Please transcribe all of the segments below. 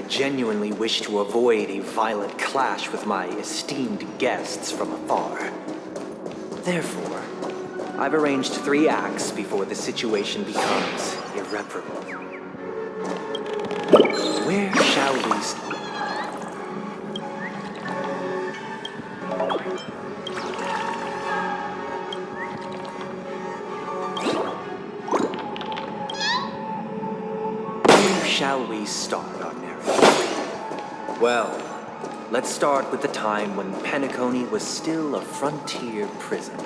genuinely wish to avoid a violent clash with my esteemed guests from afar. Therefore, I've arranged 3 acts before the situation becomes irreparable. Where shall we start? Shall we start our narrative? Well, let's start with the time when Penacony was still a frontier prison.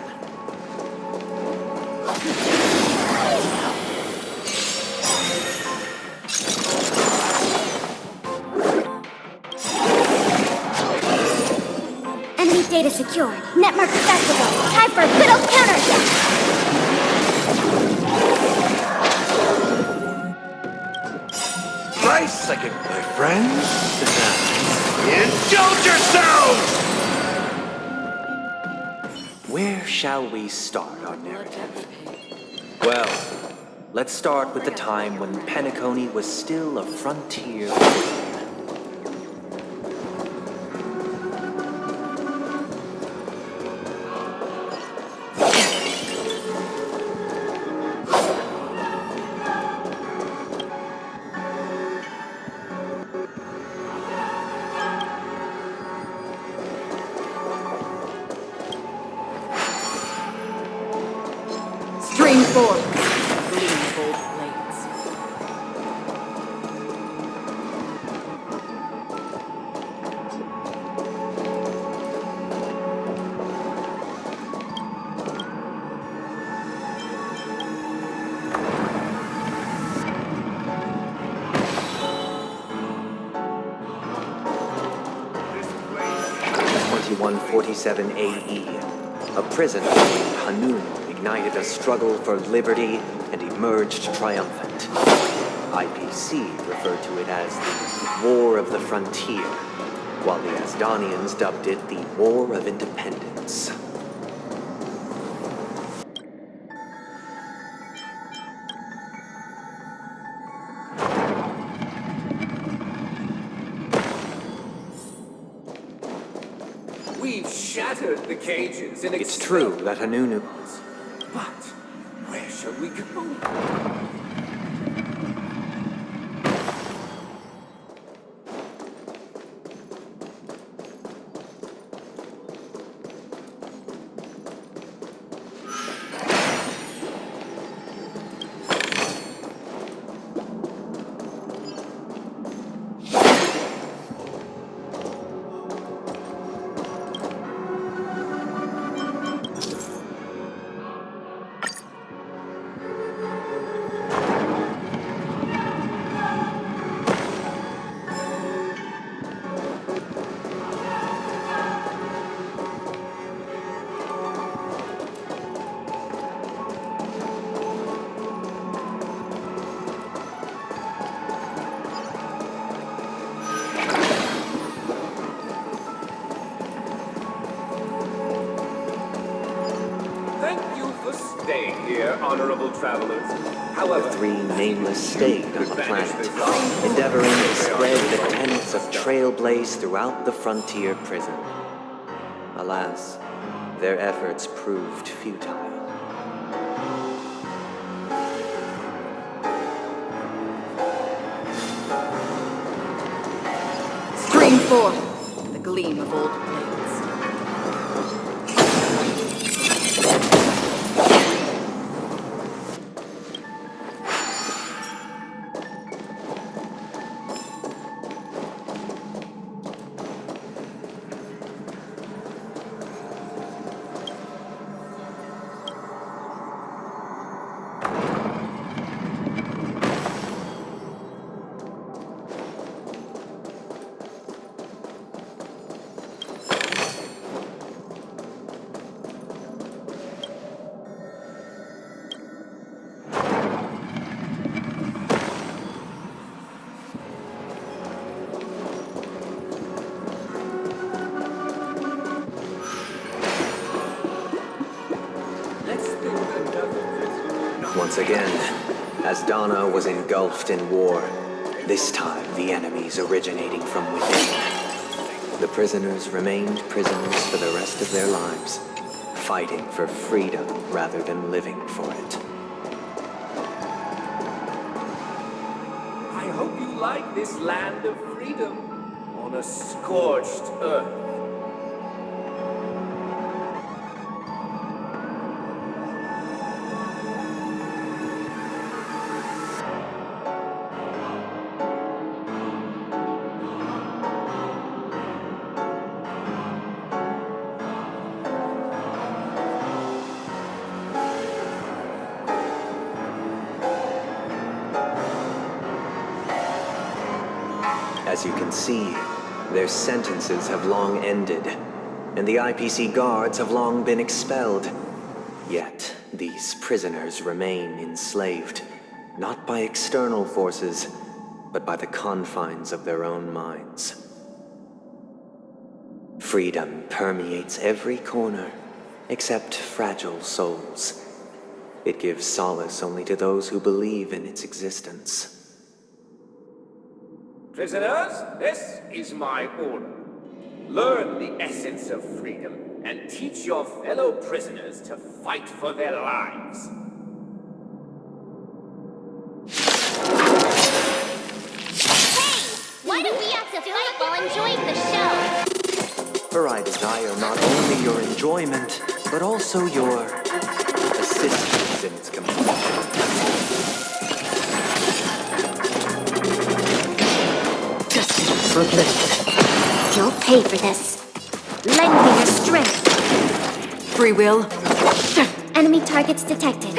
Enemy data secured. Netmark accessible. Time for a good old counterattack! Second, my friends. Indulge yourselves! Where shall we start our narrative? Well, let's start with the time when Penacony was still a frontier prison. String 4. Gleam gold blades. In 2147 AE, a prison named Hanun ignited a struggle for liberty and emerged triumphant. IPC referred to it as the War of the Frontier, while the Asdanians dubbed it the War of Independence. We've shattered the cages and It's true that Hanunu... But where shall we go? Staying here, honorable travelers. However, The 3 nameless stayed on the planet, endeavoring to spread the tenets of Trailblaze throughout the frontier prison. Alas, their efforts proved futile. String 4. The gleam of old blades. Once again, Asdana was engulfed in war. This time, the enemies originating from within. The prisoners remained prisoners for the rest of their lives, fighting for freedom rather than living for it. I hope you like this land of freedom on a scorched earth. As you can see, their sentences have long ended, and the IPC guards have long been expelled. Yet, these prisoners remain enslaved, not by external forces, but by the confines of their own minds. Freedom permeates every corner, except fragile souls. It gives solace only to those who believe in its existence. Prisoners, this is my order. Learn the essence of freedom and teach your fellow prisoners to fight for their lives. Hey! Why do we have to fight while enjoying the show? For I desire not only your enjoyment, but also your assistance in its completion. You'll pay for this. Lend me your strength. Free will? Enemy targets detected.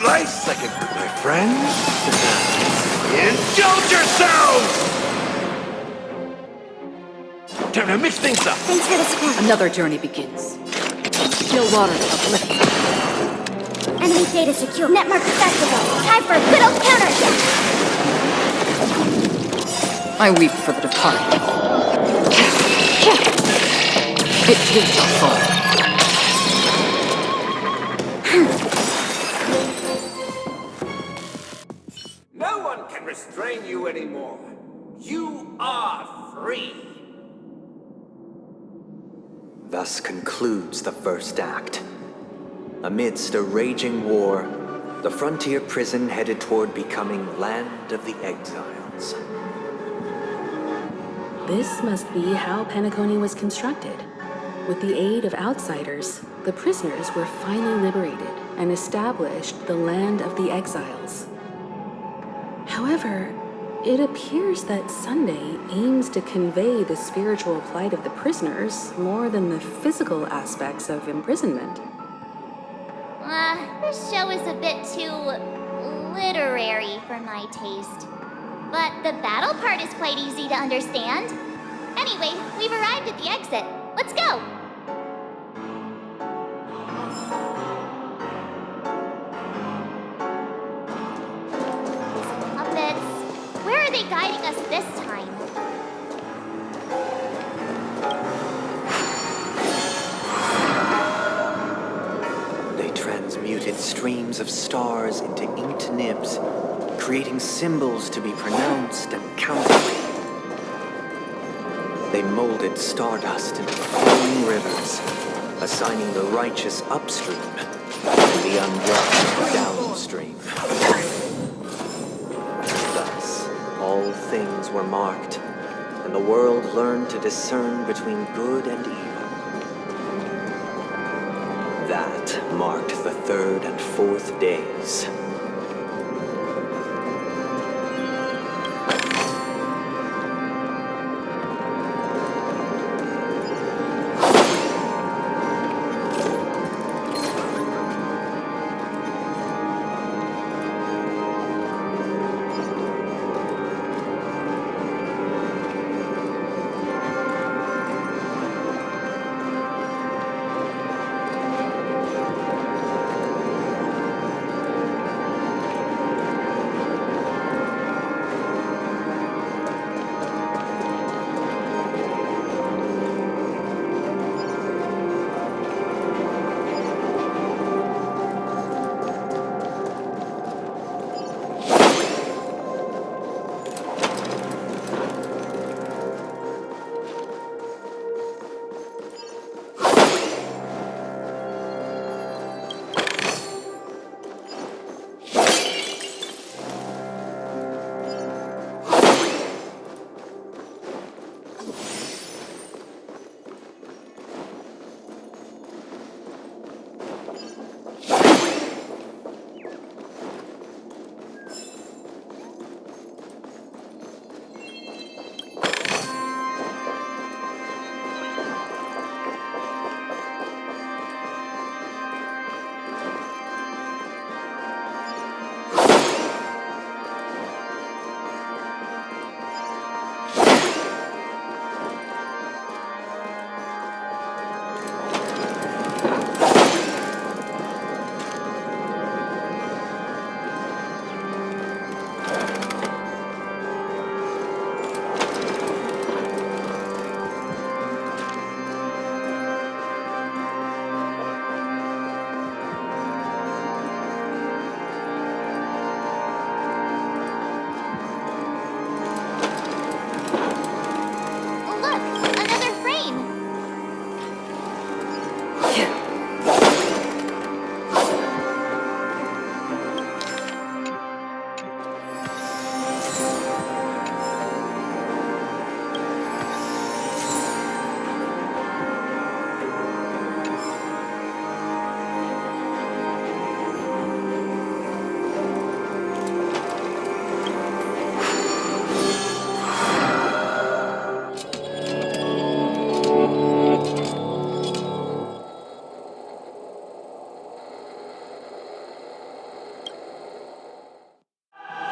Nice second, my friends. Indulge yourselves! Time to mix things up. Thanks for the support. Another journey begins. Still waters uplifting. Enemy data secure. Network accessible. Time for a good old counterattack. I weep for the departed. It too shall fall. No one can restrain you anymore. You are free. Thus concludes the first act. Amidst a raging war, the frontier prison headed toward becoming Land of the Exiles. This must be how Penacony was constructed. With the aid of outsiders, the prisoners were finally liberated and established the Land of the Exiles. However, it appears that Sunday aims to convey the spiritual plight of the prisoners more than the physical aspects of imprisonment. This show is a bit too literary for my taste. But the battle part is quite easy to understand. Anyway, we've arrived at the exit. Let's go! Puppets. Where are they guiding us this time? They transmuted streams of stars into inked nibs, creating symbols to be pronounced and counted. They molded stardust into flowing rivers, assigning the righteous upstream and the unjust downstream. Thus, all things were marked, and the world learned to discern between good and evil. That marked the third and fourth days.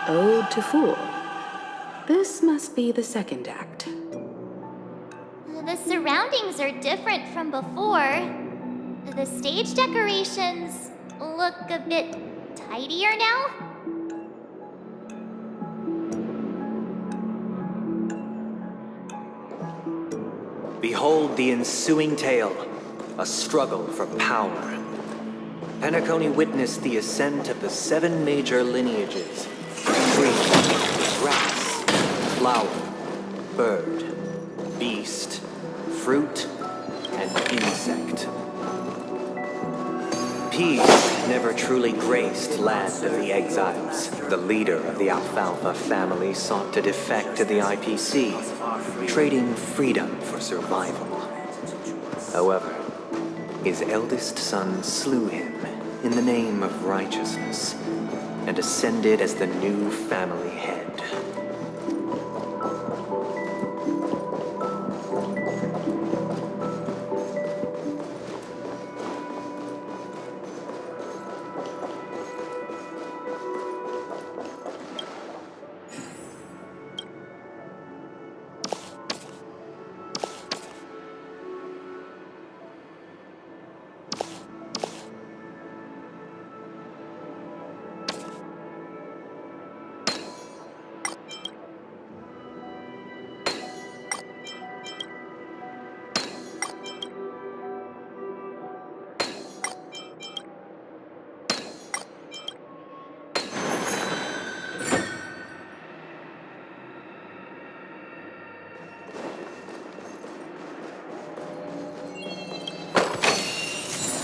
Ode to Fool. This must be the second act. The surroundings are different from before. The stage decorations look a bit tidier now. Behold the ensuing tale, a struggle for power. Penacony witnessed the ascent of the 7 major lineages: tree, grass, flower, bird, beast, fruit, and insect. Peace never truly graced Land of the Exiles. The leader of the Alfalfa family sought to defect to the IPC, trading freedom for survival. However, his eldest son slew him in the name of righteousness and ascended as the new family head.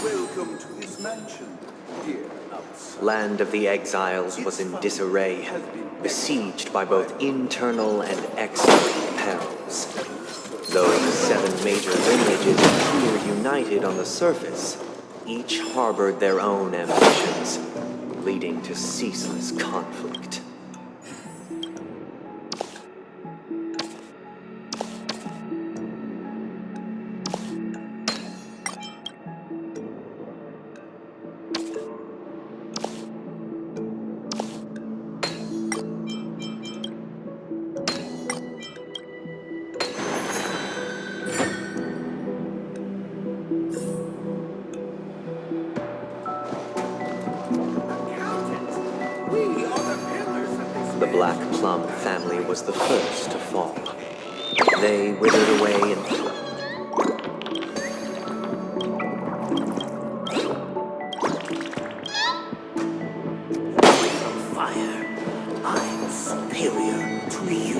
Welcome to this mansion, dear outsider. Land of the Exiles was in disarray, besieged by both internal and external perils. Though the 7 major lineages appeared united on the surface, each harbored their own ambitions, leading to ceaseless conflict. The Black Plum family was the first to fall. They withered away in Fire. I'm superior to you.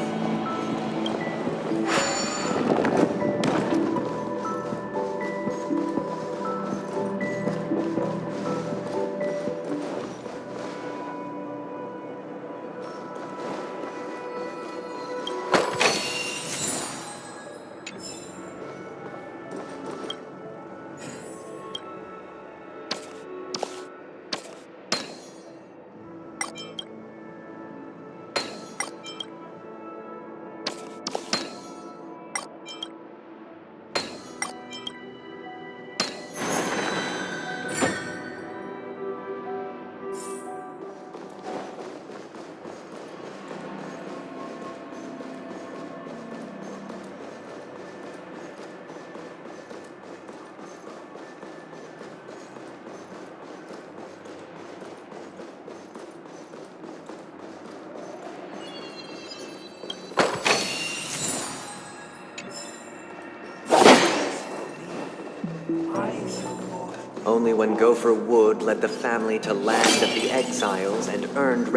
Only when Gopher Wood led the family to Land of the Exiles and earned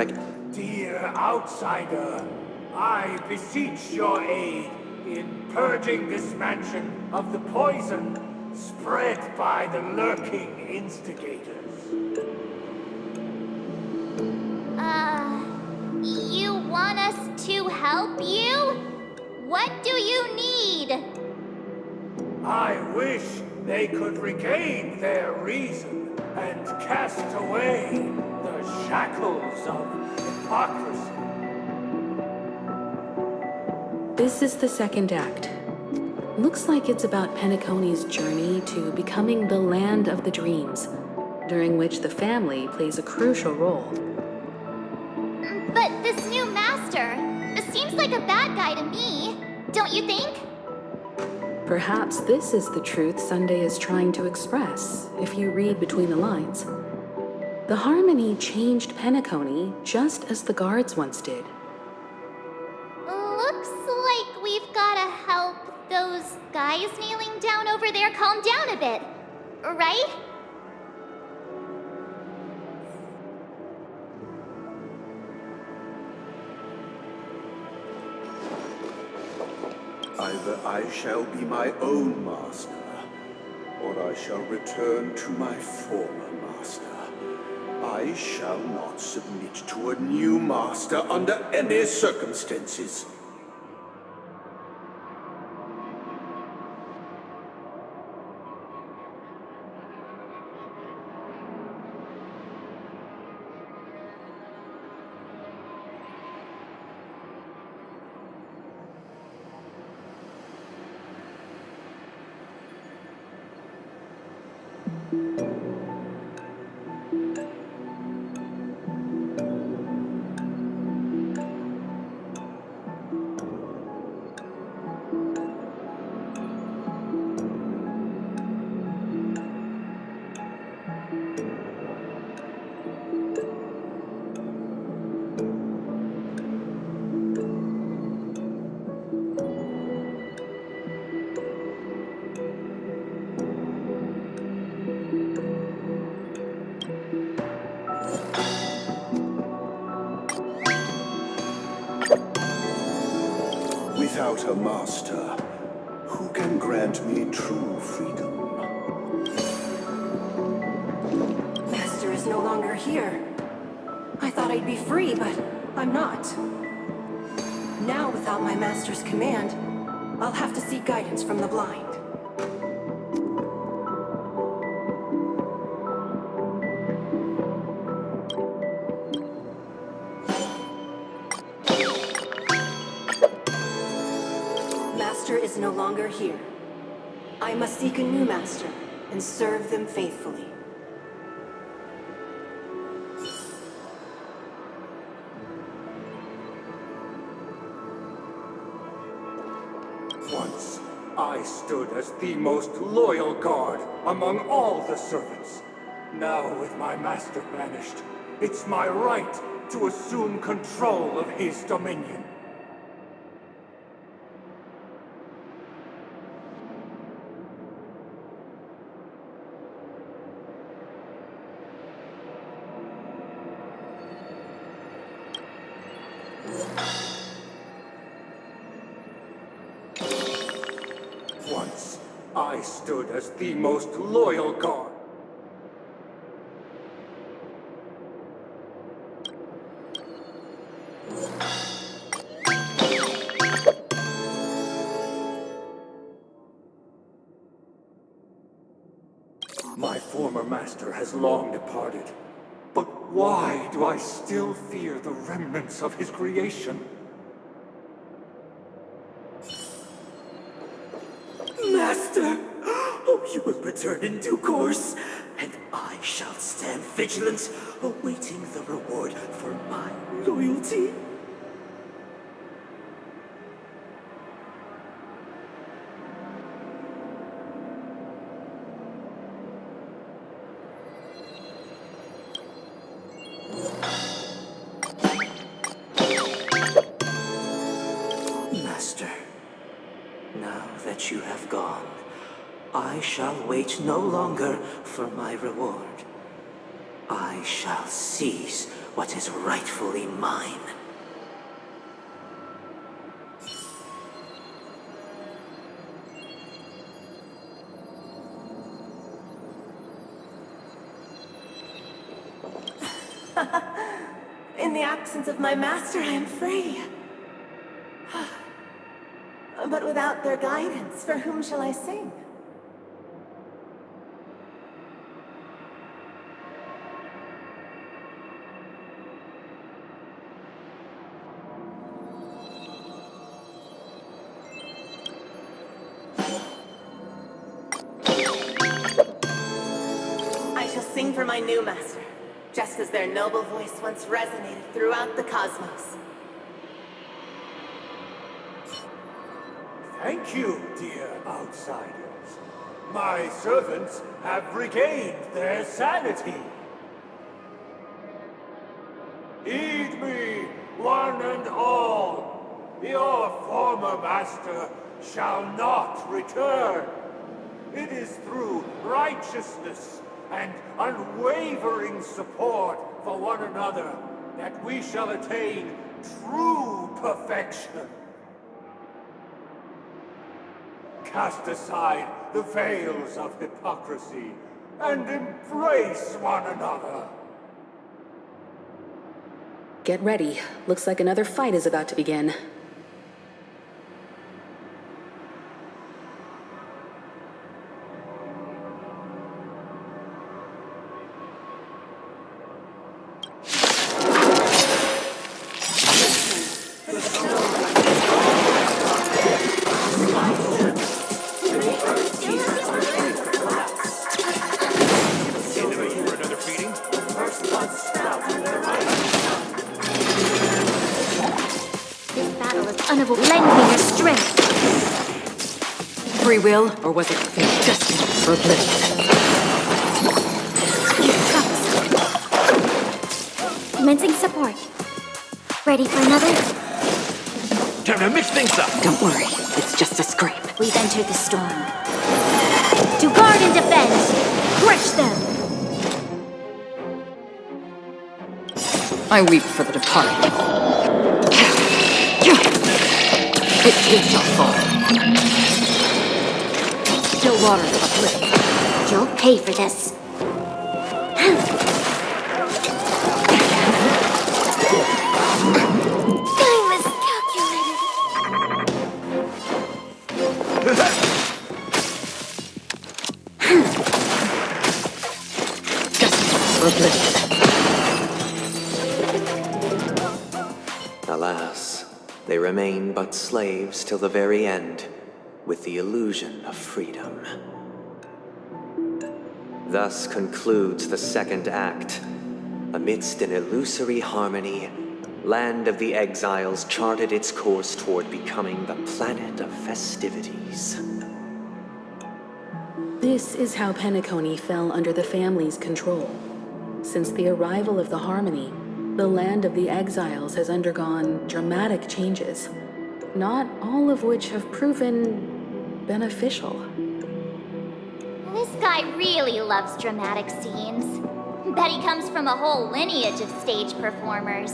Dear outsider, I beseech your aid in purging this mansion of the poison spread by the lurking instigators. You want us to help you? What do you need? I wish they could regain their reason and cast away the shackles of hypocrisy. This is the second act. Looks like it's about Penacony's journey to becoming the Land of the Dreams, during which the family plays a crucial role. But this new master, this seems like a bad guy to me. Don't you think? Perhaps this is the truth Sunday is trying to express, if you read between the lines. The Harmony changed Penacony just as the guards once did. Looks like we've gotta help those guys kneeling down over there calm down a bit, right? Either I shall be my own master, or I shall return to my former master. I shall not submit to a new master under any circumstances. Without a master, who can grant me true freedom? Master is no longer here. I thought I'd be free, but I'm not. Now, without my master's command, I'll have to seek guidance from the blind. Master is no longer here. I must seek a new master and serve them faithfully. Once, I stood as the most loyal guard among all the servants. Now, with my master banished, it's my right to assume control of his dominion. Once, I stood as the most loyal guard. My former master has long departed. But why do I still fear the remnants of his creation? Master! Oh, you will return in due course, and I shall stand vigilant, awaiting the reward for my loyalty. Master, now that you have gone, I shall wait no longer for my reward. I shall seize what is rightfully mine. In the absence of my master, I am free. But without their guidance, for whom shall I sing? I shall sing for my new master, just as their noble voice once resonated throughout the cosmos. Thank you, dear outsiders. My servants have regained their sanity. Heed me, one and all. Your former master shall not return. It is through righteousness and unwavering support for one another that we shall attain true perfection. Cast aside the veils of hypocrisy and embrace one another. Get ready. Looks like another fight is about to begin. Lend me your strength. Free will, or was it fate? Destined for oblivion? Commencing support. Ready for another? Time to mix things up. Don't worry, it's just a scrape. We've entered the storm. To guard and defend! Crush them! I weep for the departed. It too shall fall. Still water uplift. You'll pay for this. I Miscalculated. Alas, they remain but slaves till the very end, with the illusion of freedom. Thus concludes the second act. Amidst an illusory harmony, Land of the Exiles charted its course toward becoming the planet of festivities. This is how Penacony fell under the family's control. Since the arrival of the Harmony, the Land of the Exiles has undergone dramatic changes, not all of which have proven beneficial. This guy really loves dramatic scenes. Bet he comes from a whole lineage of stage performers.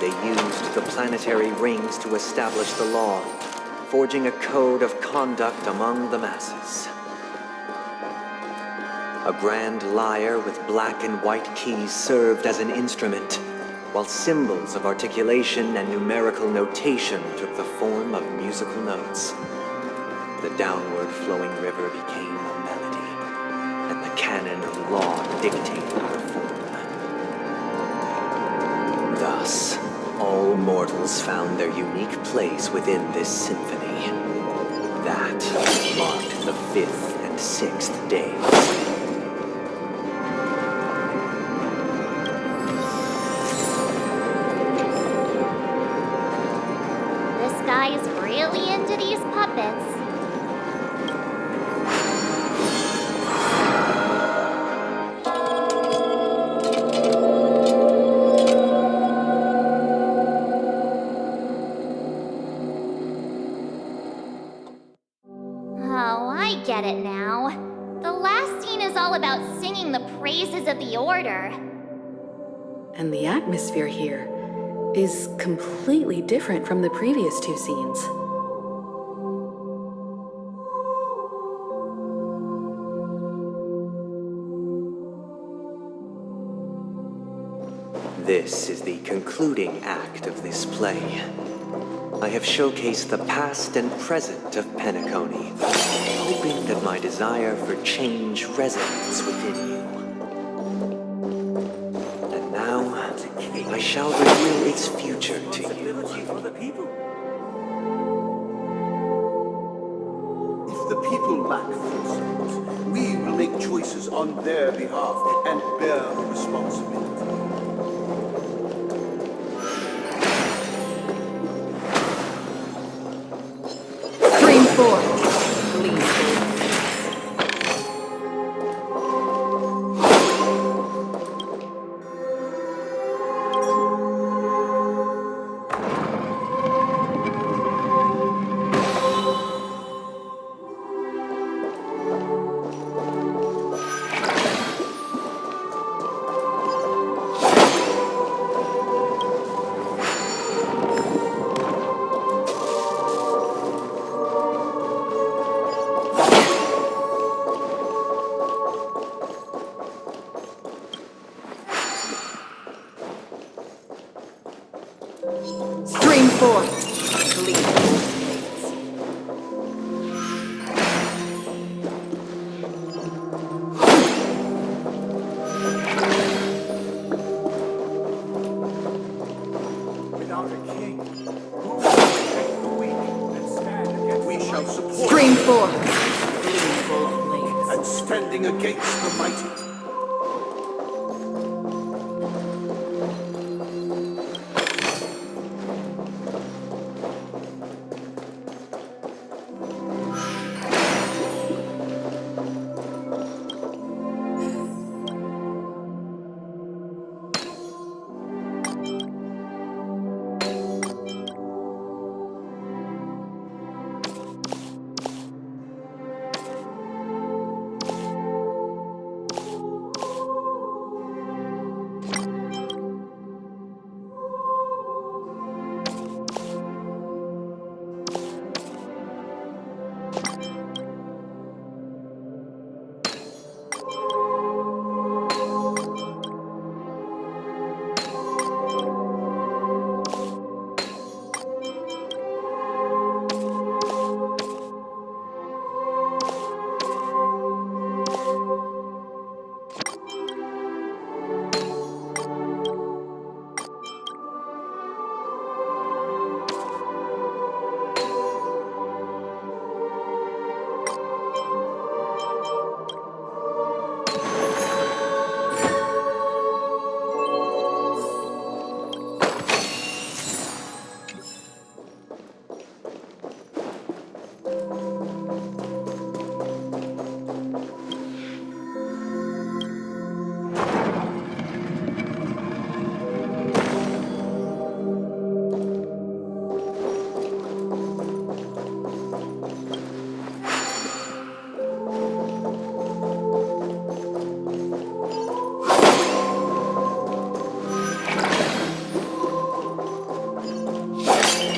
They used the planetary rings to establish the law, forging a code of conduct among the masses. A grand lyre with black and white keys served as an instrument, while symbols of articulation and numerical notation took the form of musical notes. The downward flowing river became a melody, and the canon of law dictated her form. Thus, all mortals found their unique place within this symphony. That marked the 5th and 6th days. This guy is really into these puppets. of the Order. And the atmosphere here is completely different from the previous two scenes. This is the concluding act of this play. I have showcased the past and present of Penacony, hoping that my desire for change resonates within you. And now, I shall reveal its future to you. For the people. If the people lack foresight, we will make choices on their behalf and bear the responsibility. Stream 4. Lead. Stream 4. Lead. Without a king, who will protect the weak and stand against We the shall mighty? support Stream 4. Lead. and standing against the mighty.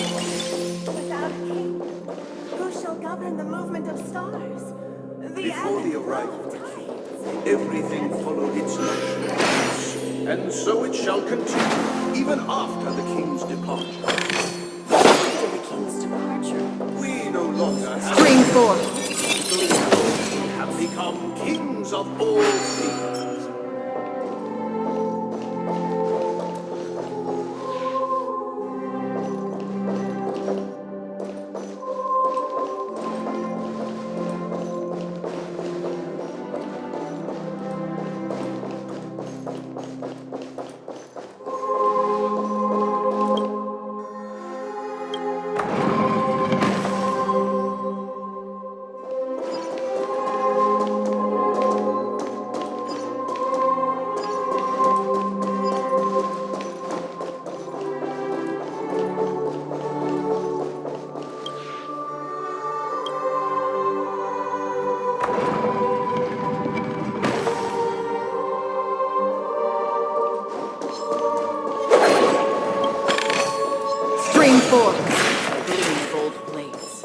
Without a king, who shall govern the movement of stars? Before the arrival of the king, everything followed its natural course, and so it shall continue, even after the king's departure. After the king's departure, We no longer have, Stream 4. we have become kings of all things. full, glittering gold blades.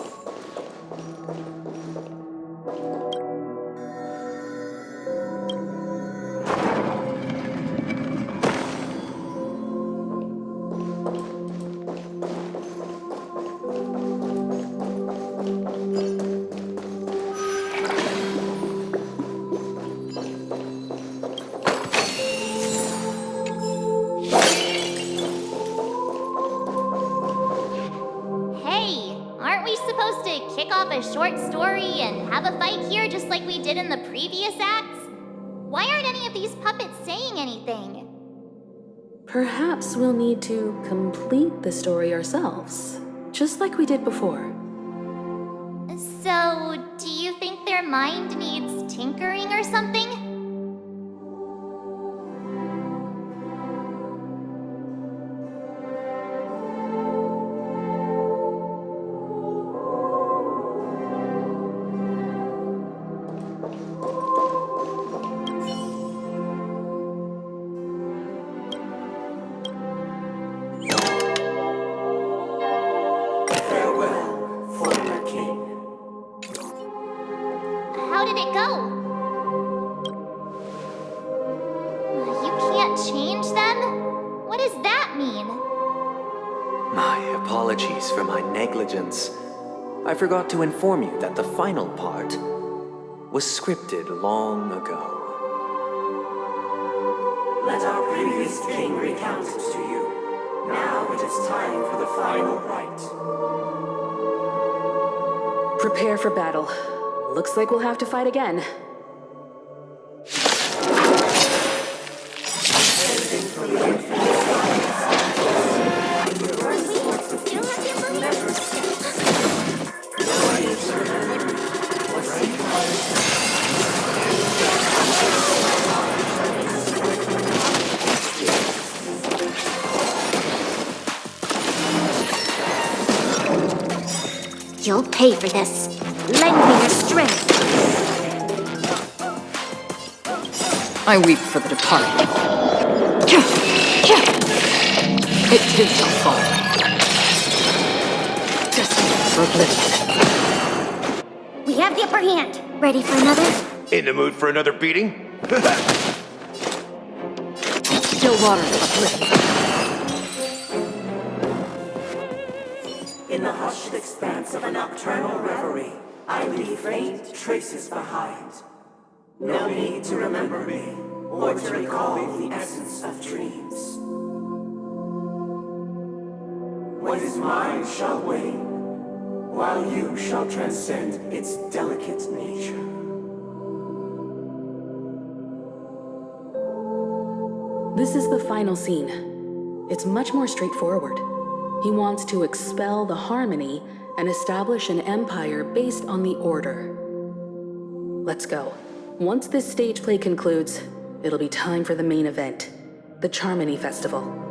Hey, aren't we supposed to kick off a short story and have a fight here just like we did in the previous acts? Why aren't any of these puppets saying anything? Perhaps we'll need to complete the story ourselves, just like we did before. So, do you think their mind needs tinkering or something? Farewell, former king. How did it go? You can't change them? What does that mean? My apologies for my negligence. I forgot to inform you that the final part was scripted long ago. Let our previous king recount it to you. Now it is time for the final rite. Prepare for battle. Looks like we'll have to fight again. You'll pay for this. Lend me your strength. I weep for the departed. It too shall fall. Destined for oblivion. We have the upper hand. Ready for another? In the mood for another beating? Still waters of oblivion. In the hushed expanse of a nocturnal reverie, I leave faint traces behind. No need to remember me, or to recall the essence of dreams. What is mine shall wane, while you shall transcend its delicate nature. This is the final scene. It's much more straightforward. He wants to expel the harmony and establish an empire based on the order. Let's go. Once this stage play concludes, it'll be time for the main event, the Charmony Festival.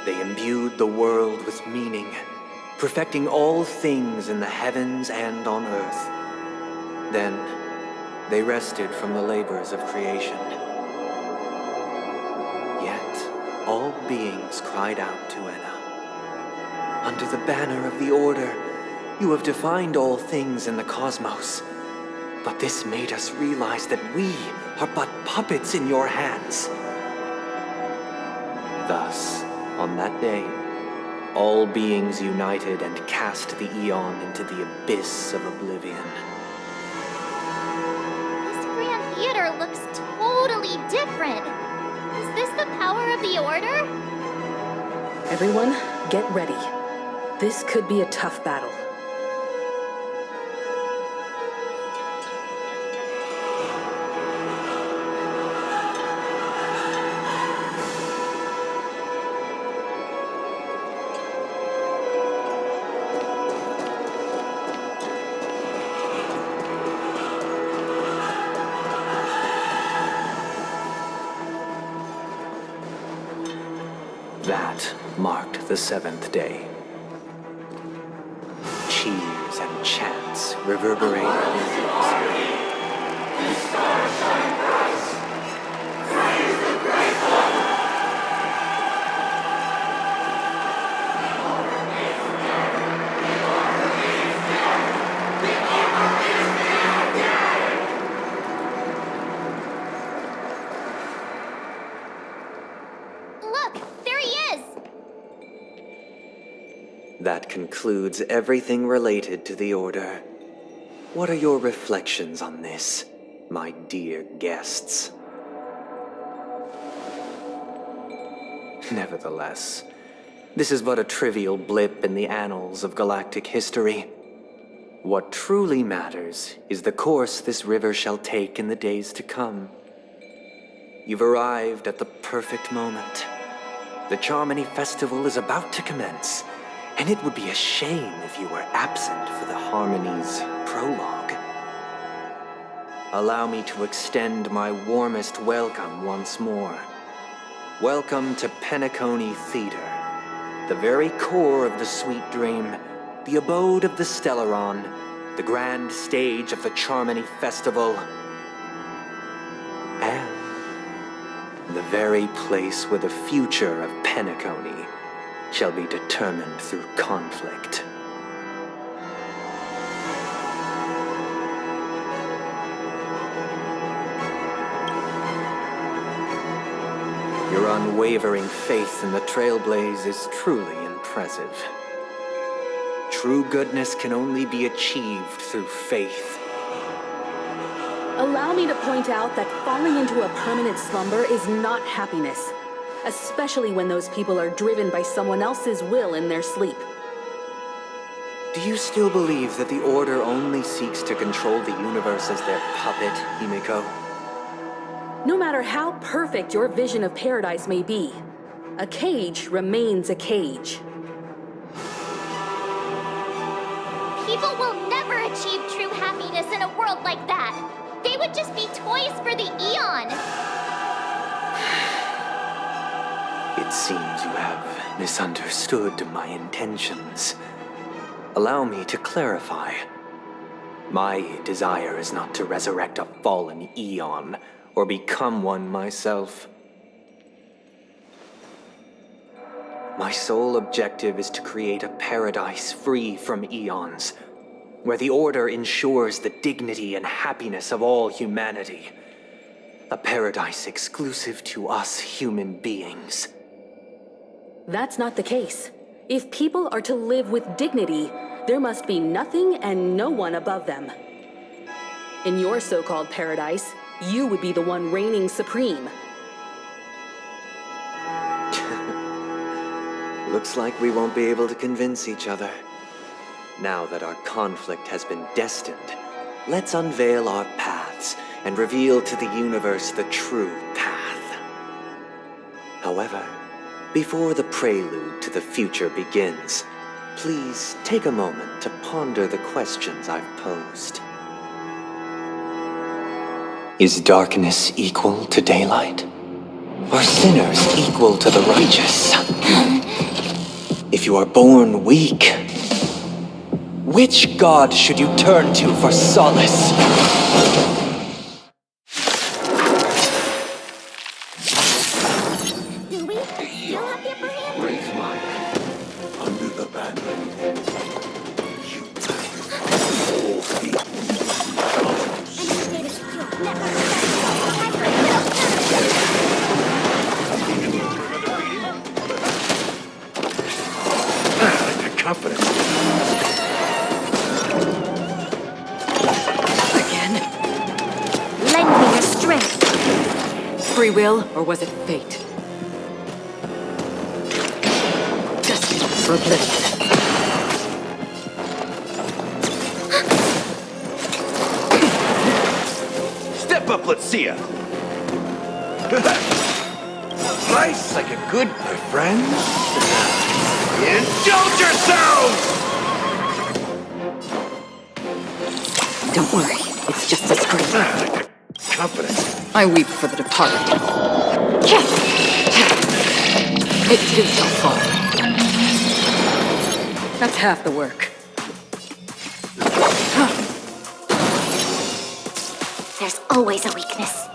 They imbued the world with meaning, perfecting all things in the heavens and on earth. Then, they rested from the labors of creation. Yet, all beings cried out to Enna. Under the banner of the Order, you have defined all things in the cosmos. But this made us realize that we are but puppets in your hands. Thus, on that day, all beings united and cast the Eon into the abyss of oblivion. This Grand Theater looks totally different. Is this the power of the Order? Everyone, get ready. This could be a tough battle. marked the seventh day. Cheers and chants reverberated in the Look, there he is! That concludes everything related to the Order. What are your reflections on this, my dear guests? Nevertheless, this is but a trivial blip in the annals of galactic history. What truly matters is the course this river shall take in the days to come. You've arrived at the perfect moment. The Charmony Festival is about to commence, and it would be a shame if you were absent for the Harmony's prologue. Allow me to extend my warmest welcome once more. Welcome to Penacony Theater, the very core of the Sweet Dream, the abode of the Stellaron, the grand stage of the Charmony Festival, and the very place where the future of Penacony shall be determined through conflict. Your unwavering faith in the Trailblaze is truly impressive. True goodness can only be achieved through faith. Allow me to point out that falling into a permanent slumber is not happiness, especially when those people are driven by someone else's will in their sleep. Do you still believe that the Order only seeks to control the universe as their puppet, Himiko? No matter how perfect your vision of paradise may be, a cage remains a cage. People will never achieve true happiness in a world like that. They would just be toys for the Eon. It seems you have misunderstood my intentions. Allow me to clarify. My desire is not to resurrect a fallen Eon, or become one myself. My sole objective is to create a paradise free from eons, where the Order ensures the dignity and happiness of all humanity. A paradise exclusive to us human beings. That's not the case. If people are to live with dignity, there must be nothing and no one above them. In your so-called paradise, you would be the one reigning supreme. Looks like we won't be able to convince each other. Now that our conflict has been destined, let's unveil our paths and reveal to the universe the true path. However, before the prelude to the future begins, please take a moment to ponder the questions I've posed. Is darkness equal to daylight? Are sinners equal to the righteous? If you are born weak, which god should you turn to for solace? Do we still have the upper hand? Raise my hand under the banner. You all feet. Initiated secure network. Confidence. Again? Lend me your strength. Free will, or was it fate? Destined for bliss. Step up, let's see ya. Nice, like a good my friends. Indulge yourselves! Don't worry, it's just a scream. Confidence. I weep for the departed. It too shall fall. That's half the work. There's always a weakness.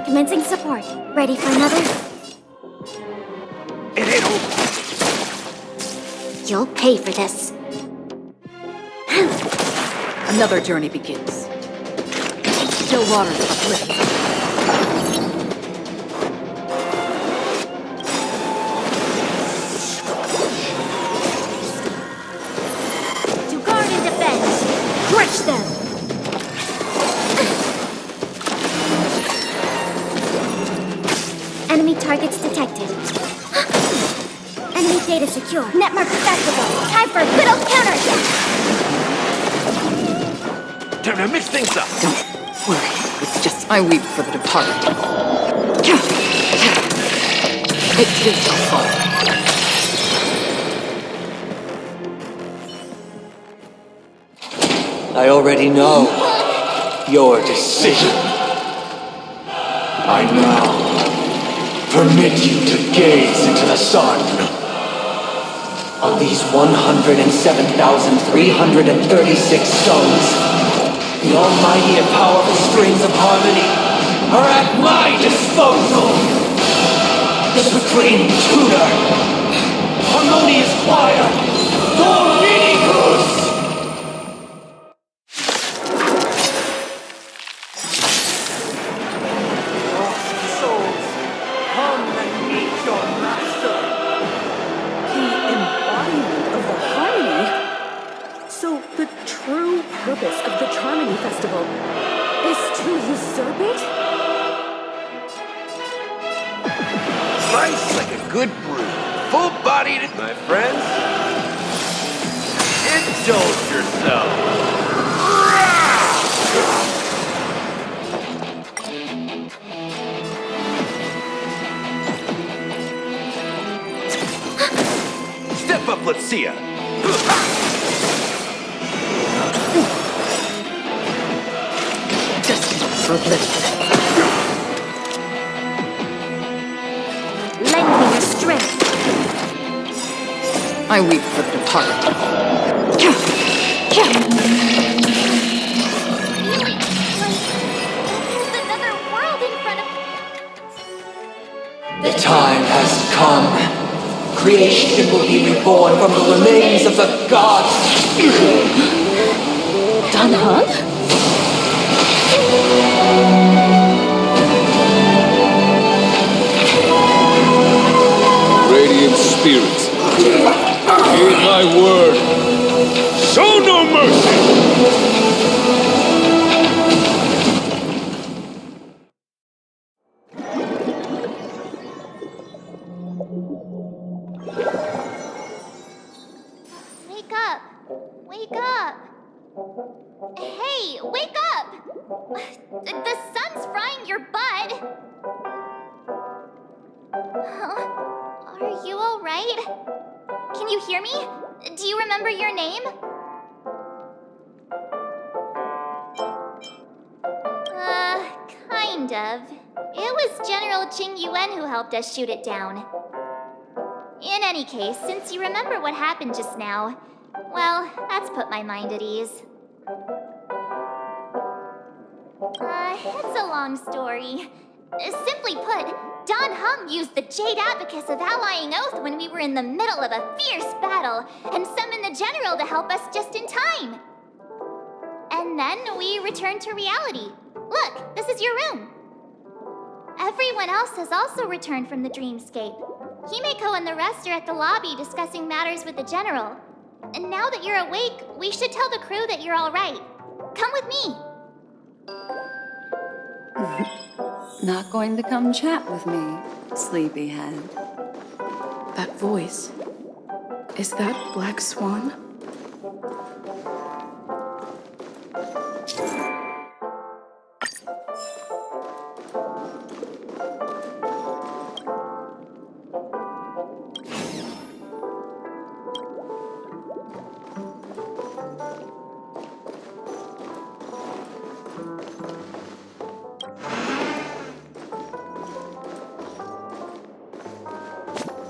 Commencing support. Ready for another? It ain't over. You'll pay for this. Another journey begins. Still waters uplift. To guard and defend. Crush them. Enemy targets detected. Enemy data secure. Netmark accessible. Time for a good old counterattack. Time to mix things up. Don't worry. It's just I weep for the departed. It too shall fall. I already know your decision. I now permit you to gaze into the sun. On these 107,336 stones, the almighty and powerful strings of harmony are at my disposal. The supreme tutor, harmonious choir, Dominicus! Souls, come and meet your master. The embodiment of the harmony? So the true purpose of the Charmony Festival is to usurp it? Nice like a good brew. Full-bodied, my friends. Indulge yourself. Step up, let's see ya. Destined for oblivion. Lend me your strength. I weep for the departed. There's another world in front of... The time has come. Creation will be reborn from the remains of the gods. Danhun? Radiant spirits, heed my word. Show no mercy! Wake up! Wake up! Hey, wake up! The sun's frying your butt! Are you alright? Can you hear me? Do you remember your name? Kind of. It was General Qing Yuan who helped us shoot it down. In any case, since you remember what happened just now, well, that's put my mind at ease. It's a long story. Simply put, Don Hum used the Jade Abacus of Allying Oath when we were in the middle of a fierce battle and summoned the General to help us just in time. And then we returned to reality. Look, this is your room. Everyone else has also returned from the dreamscape. Himeko and the rest are at the lobby discussing matters with the General. And now that you're awake, we should tell the crew that you're all right. Come with me. Not going to come chat with me, sleepyhead. That voice. Is that Black Swan?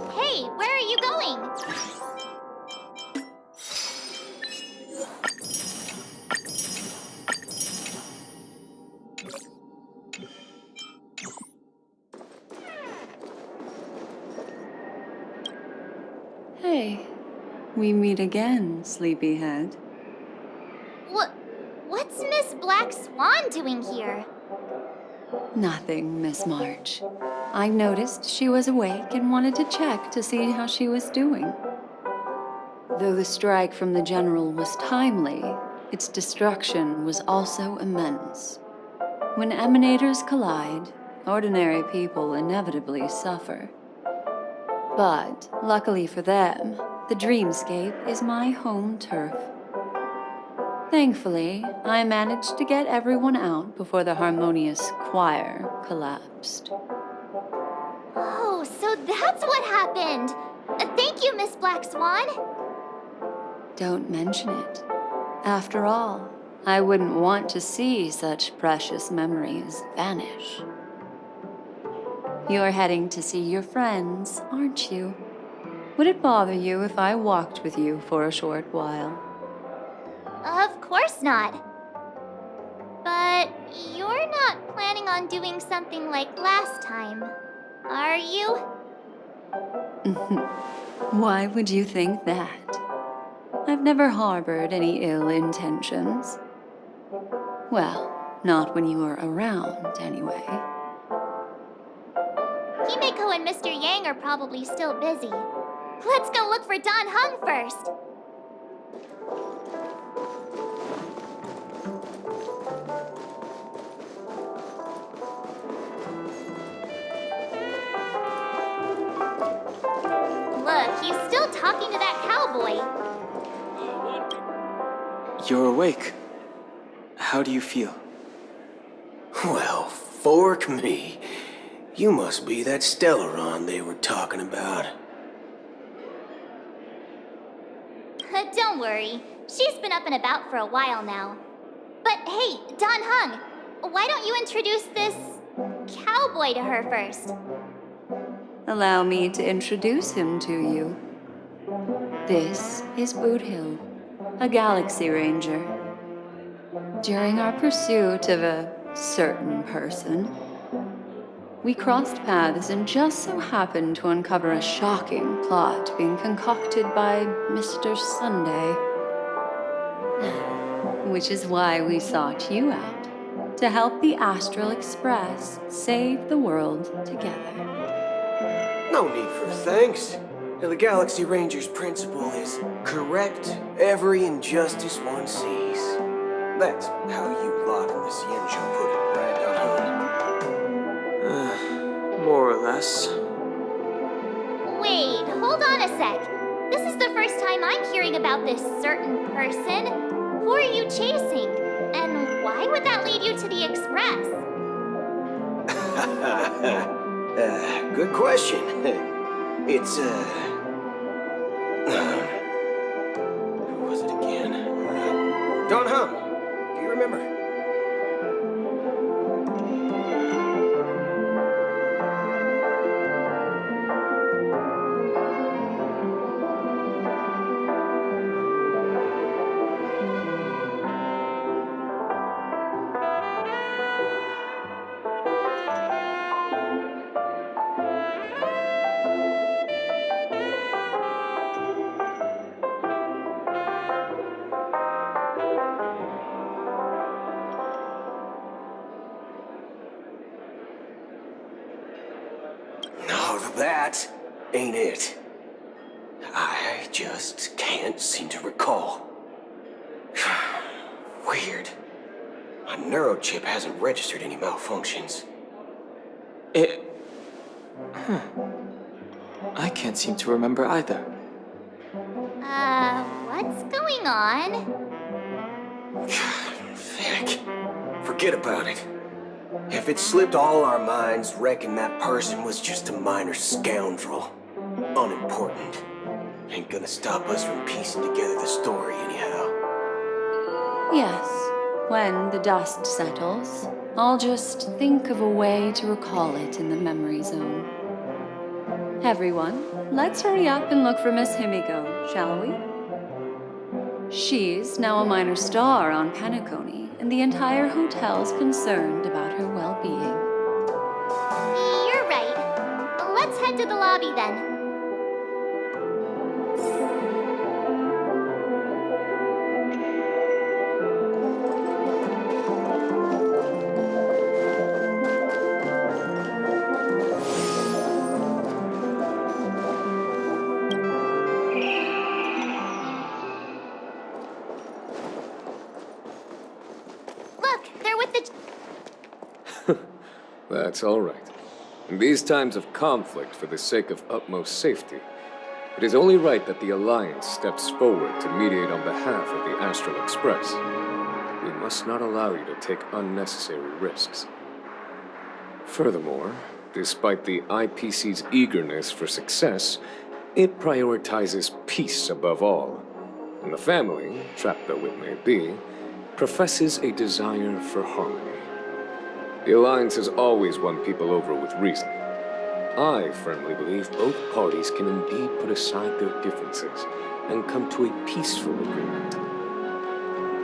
Hey, where are you going? We meet again, sleepyhead. What's Miss Black Swan doing here? Nothing, Miss March. I noticed she was awake and wanted to check to see how she was doing. Though the strike from the General was timely, its destruction was also immense. When emanators collide, ordinary people inevitably suffer. But, luckily for them, the dreamscape is my home turf. Thankfully, I managed to get everyone out before the harmonious choir collapsed. Oh, so that's what happened! Thank you, Miss Black Swan! Don't mention it. After all, I wouldn't want to see such precious memories vanish. You're heading to see your friends, aren't you? Would it bother you if I walked with you for a short while? Of course not. But you're not planning on doing something like last time, are you? Why would you think that? I've never harbored any ill intentions. Well, not when you were around, anyway. Himeko and Mr. Yang are probably still busy. Let's go look for Don Hung first. Look, he's still talking to that cowboy. You're awake. How do you feel? Well, fork me. You must be that Stellaron they were talking about. Don't worry. She's been up and about for a while now. But hey, Don Hung, why don't you introduce this cowboy to her first? Allow me to introduce him to you. This is Boot Hill, a Galaxy Ranger. During our pursuit of a certain person, we crossed paths and just so happened to uncover a shocking plot being concocted by Mr. Sunday. Which is why we sought you out, to help the Astral Express save the world together. No need for thanks. The Galaxy Ranger's principle is correct every injustice one sees. That's how you lot in the Ciencio put it, right, More or less. Wait, hold on a sec. This is the first time I'm hearing about this certain person. Who are you chasing? And why would that lead you to the Express? Good question. It's, who was it again? Don Hum. Do you remember? No, that ain't it. I just can't seem to recall. Weird. My neurochip hasn't registered any malfunctions. I can't seem to remember either. What's going on? Heck, forget about it. If it slipped all our minds, reckon that person was just a minor scoundrel. Unimportant. Ain't gonna stop us from piecing together the story anyhow. Yes, when the dust settles, I'll just think of a way to recall it in the memory zone. Everyone, let's hurry up and look for Miss Himiko, shall we? She's now a minor star on Penacony, and the entire hotel's concerned about her well-being. You're right. Let's head to the lobby then. That's all right. In these times of conflict for the sake of utmost safety, it is only right that the Alliance steps forward to mediate on behalf of the Astral Express. We must not allow you to take unnecessary risks. Furthermore, despite the IPC's eagerness for success, it prioritizes peace above all. And the family, trapped though it may be, professes a desire for harmony. The Alliance has always won people over with reason. I firmly believe both parties can indeed put aside their differences and come to a peaceful agreement.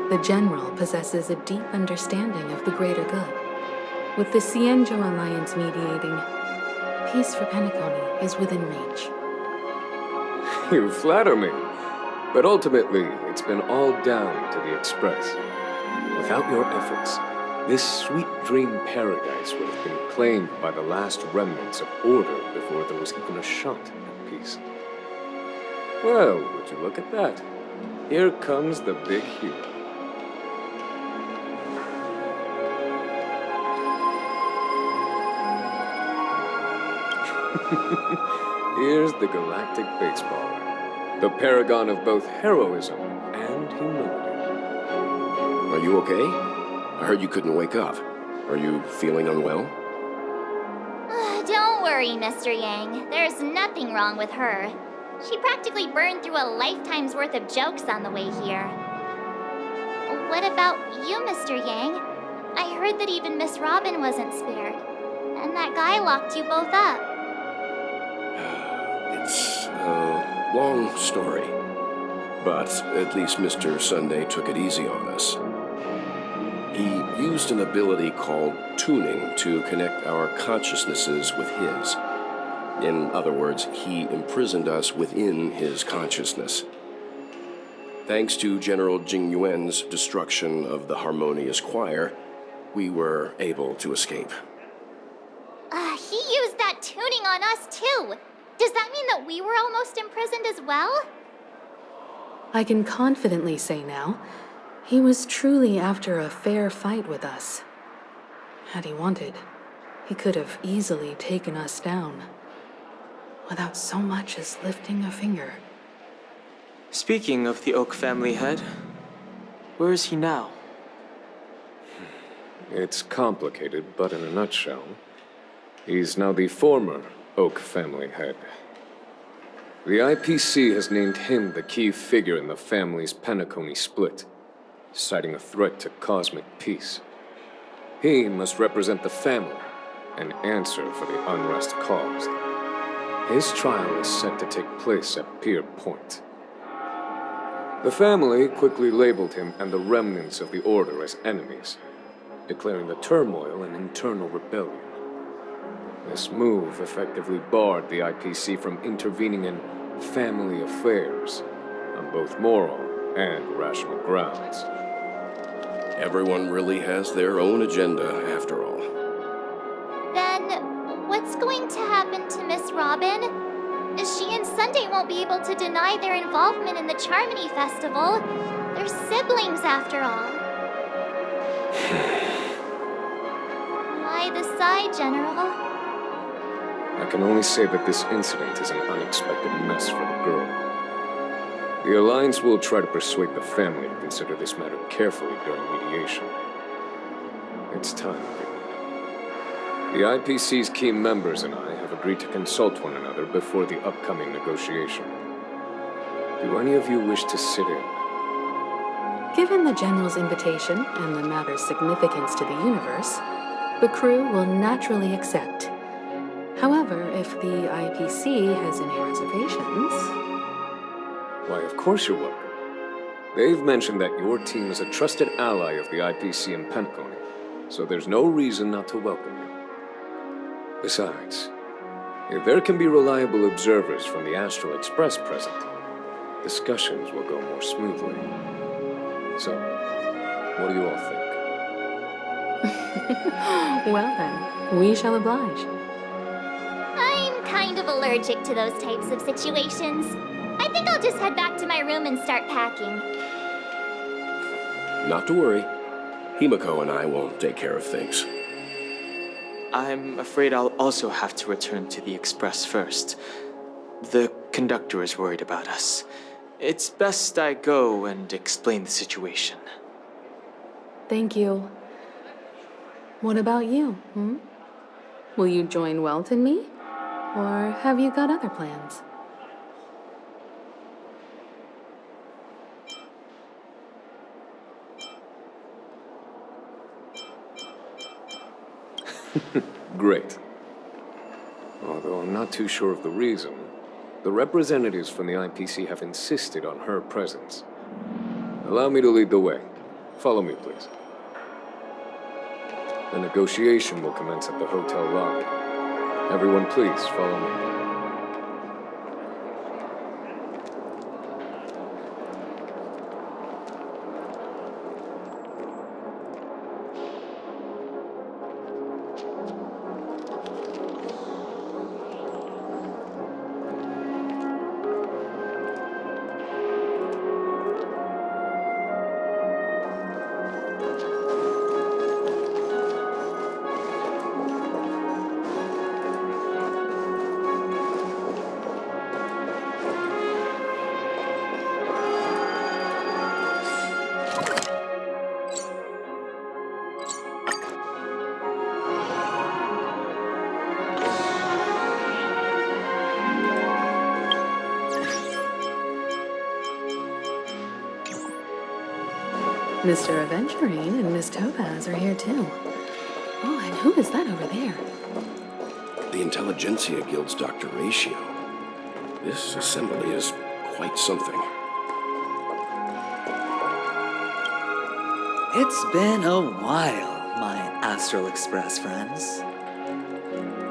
The General possesses a deep understanding of the greater good. With the Cienjo Alliance mediating, peace for Penacony is within reach. You flatter me. But ultimately, it's been all down to the Express. Without your efforts, this sweet dream paradise would have been claimed by the last remnants of order before there was even a shot at peace. Well, would you look at that? Here comes the big hero. Here's the galactic baseballer, the paragon of both heroism and humility. Are you okay? I heard you couldn't wake up. Are you feeling unwell? Don't worry, Mr. Yang. There's nothing wrong with her. She practically burned through a lifetime's worth of jokes on the way here. What about you, Mr. Yang? I heard that even Miss Robin wasn't spared. And that guy locked you both up. It's a long story. But at least Mr. Sunday took it easy on us. He used an ability called tuning to connect our consciousnesses with his. In other words, he imprisoned us within his consciousness. Thanks to General Jing Yuan's destruction of the Harmonious Choir, we were able to escape. He used that tuning on us too. Does that mean that we were almost imprisoned as well? I can confidently say now, he was truly after a fair fight with us. Had he wanted, he could have easily taken us down, without so much as lifting a finger. Speaking of the Oak family head, where is he now? It's complicated, but in a nutshell, he's now the former Oak family head. The IPC has named him the key figure in the family's Penacony split, citing a threat to cosmic peace. He must represent the family and answer for the unrest caused. His trial is set to take place at Pier Point. The family quickly labeled him and the remnants of the Order as enemies, declaring the turmoil an internal rebellion. This move effectively barred the IPC from intervening in family affairs on both moral and rational grounds. Everyone really has their own agenda, after all. Then, what's going to happen to Miss Robin? She and Sunday won't be able to deny their involvement in the Charmony Festival. They're siblings, after all. Why the sigh, General? I can only say that this incident is an unexpected mess for the girl. The Alliance will try to persuade the family to consider this matter carefully during mediation. It's time, everyone. The IPC's key members and I have agreed to consult one another before the upcoming negotiation. Do any of you wish to sit in? Given the General's invitation and the matter's significance to the universe, the crew will naturally accept. However, if the IPC has any reservations... Why, of course you're welcome. They've mentioned that your team is a trusted ally of the IPC in Penacony, so there's no reason not to welcome you. Besides, if there can be reliable observers from the Astral Express present, discussions will go more smoothly. So, what do you all think? Well then, we shall oblige. I'm kind of allergic to those types of situations. I think I'll just head back to my room and start packing. Not to worry. Himiko and I will take care of things. I'm afraid I'll also have to return to the Express first. The conductor is worried about us. It's best I go and explain the situation. Thank you. What about you, hmm? Will you join Welt and me? Or have you got other plans? Great. Although I'm not too sure of the reason, the representatives from the IPC have insisted on her presence. Allow me to lead the way. Follow me, please. The negotiation will commence at the hotel lobby. Everyone, please follow me. Mr. Aventurine and Miss Topaz are here too. Oh, and who is that over there? The Intelligentsia Guild's Dr. Ratio. This assembly is quite something. It's been a while, my Astral Express friends.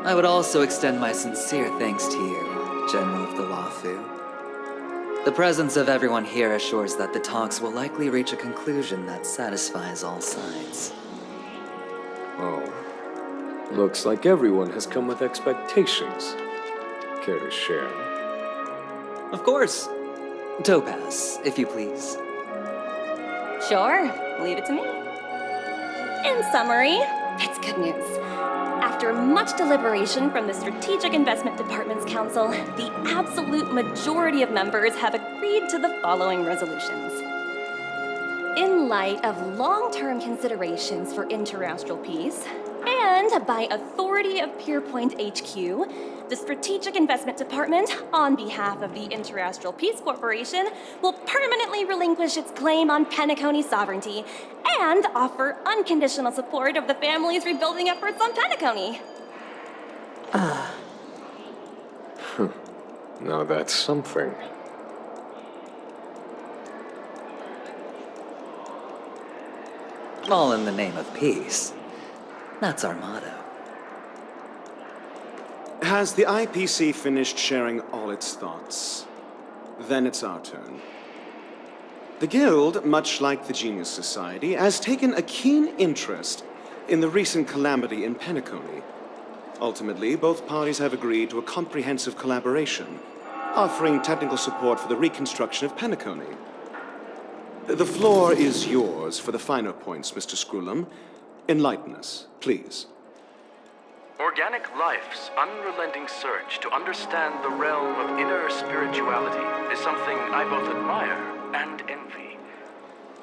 I would also extend my sincere thanks to you, General of the Wafu. The presence of everyone here assures that the talks will likely reach a conclusion that satisfies all sides. Oh. Looks like everyone has come with expectations. Care to share? Of course. Topaz, if you please. Sure, leave it to me. In summary, it's good news. After much deliberation from the Strategic Investment Department's Council, the absolute majority of members have agreed to the following resolutions. In light of long-term considerations for interastral peace, and by authority of Pierpoint HQ, the Strategic Investment Department, on behalf of the Interastral Peace Corporation, will permanently relinquish its claim on Penacony sovereignty and offer unconditional support of the family's rebuilding efforts on Penacony. Now that's something. All in the name of peace. That's our motto. Has the IPC finished sharing all its thoughts? Then it's our turn. The Guild, much like the Genius Society, has taken a keen interest in the recent calamity in Penacony. Ultimately, both parties have agreed to a comprehensive collaboration, offering technical support for the reconstruction of Penacony. The floor is yours for the finer points, Mr. Screwlum. Enlighten us, please. Organic life's unrelenting search to understand the realm of inner spirituality is something I both admire and envy.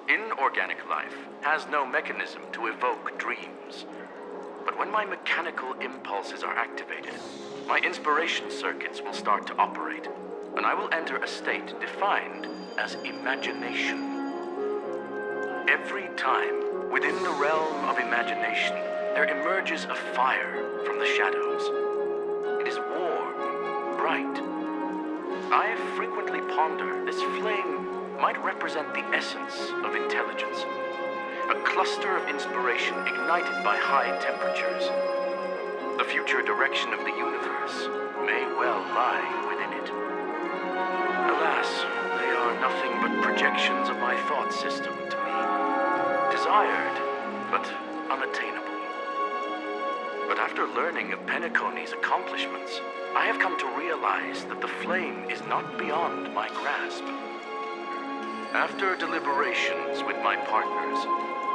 Inorganic life has no mechanism to evoke dreams. But when my mechanical impulses are activated, my inspiration circuits will start to operate, and I will enter a state defined as imagination. Every time, within the realm of imagination, there emerges a fire from the shadows. It is warm, bright. I frequently ponder this flame might represent the essence of intelligence. A cluster of inspiration ignited by high temperatures. The future direction of the universe may well lie within it. Alas, they are nothing but projections of my thought system to me. Desired, but unattainable. But after learning of Penacony's accomplishments, I have come to realize that the flame is not beyond my grasp. After deliberations with my partners,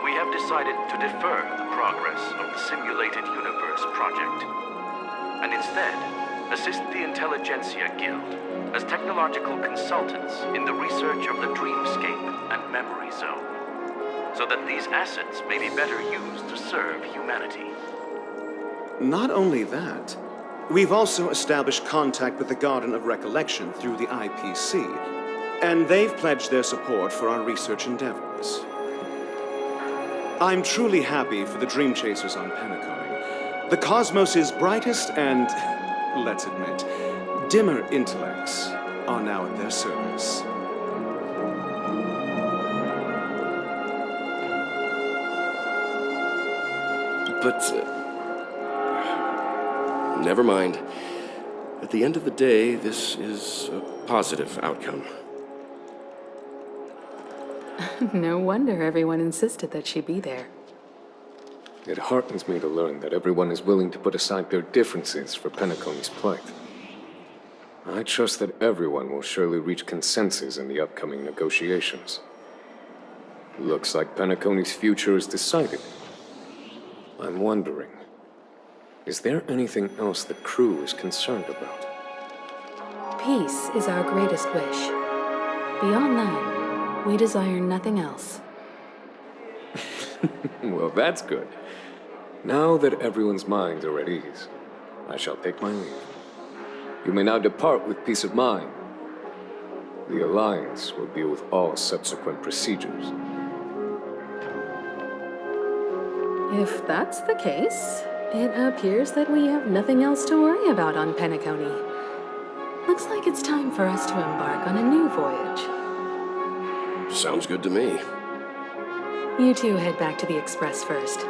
we have decided to defer the progress of the Simulated Universe project, and instead assist the Intelligentsia Guild as technological consultants in the research of the Dreamscape and Memory Zone, so that these assets may be better used to serve humanity. Not only that, we've also established contact with the Garden of Recollection through the IPC, and they've pledged their support for our research endeavors. I'm truly happy for the Dream Chasers on Penacony. The cosmos' brightest and, let's admit, dimmer intellects are now at their service. But, never mind. At the end of the day, this is a positive outcome. No wonder everyone insisted that she be there. It heartens me to learn that everyone is willing to put aside their differences for Penacony's plight. I trust that everyone will surely reach consensus in the upcoming negotiations. Looks like Penacony's future is decided. I'm wondering, is there anything else the crew is concerned about? Peace is our greatest wish. Beyond that, we desire nothing else. Well, that's good. Now that everyone's minds are at ease, I shall take my leave. You may now depart with peace of mind. The Alliance will deal with all subsequent procedures. If that's the case, it appears that we have nothing else to worry about on Penacony. Looks like it's time for us to embark on a new voyage. Sounds good to me. You two head back to the Express first.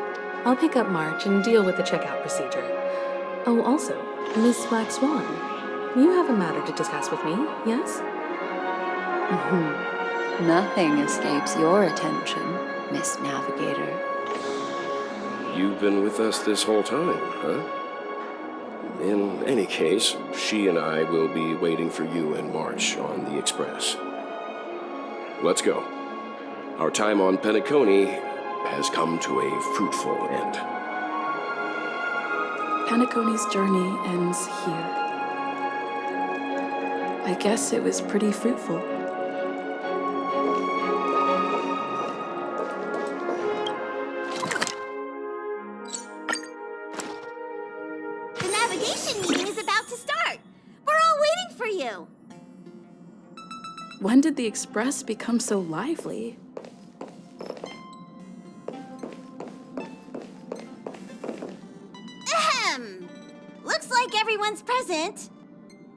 I'll pick up March and deal with the checkout procedure. Oh, also, Miss Black Swan, you have a matter to discuss with me, yes? Nothing escapes your attention, Miss Navigator. You've been with us this whole time, huh? In any case, she and I will be waiting for you and March on the Express. Let's go. Our time on Penacony has come to a fruitful end. Penacony's journey ends here. I guess it was pretty fruitful. The navigation meeting is about to start. We're all waiting for you. When did the Express become so lively? Ahem! Looks like everyone's present.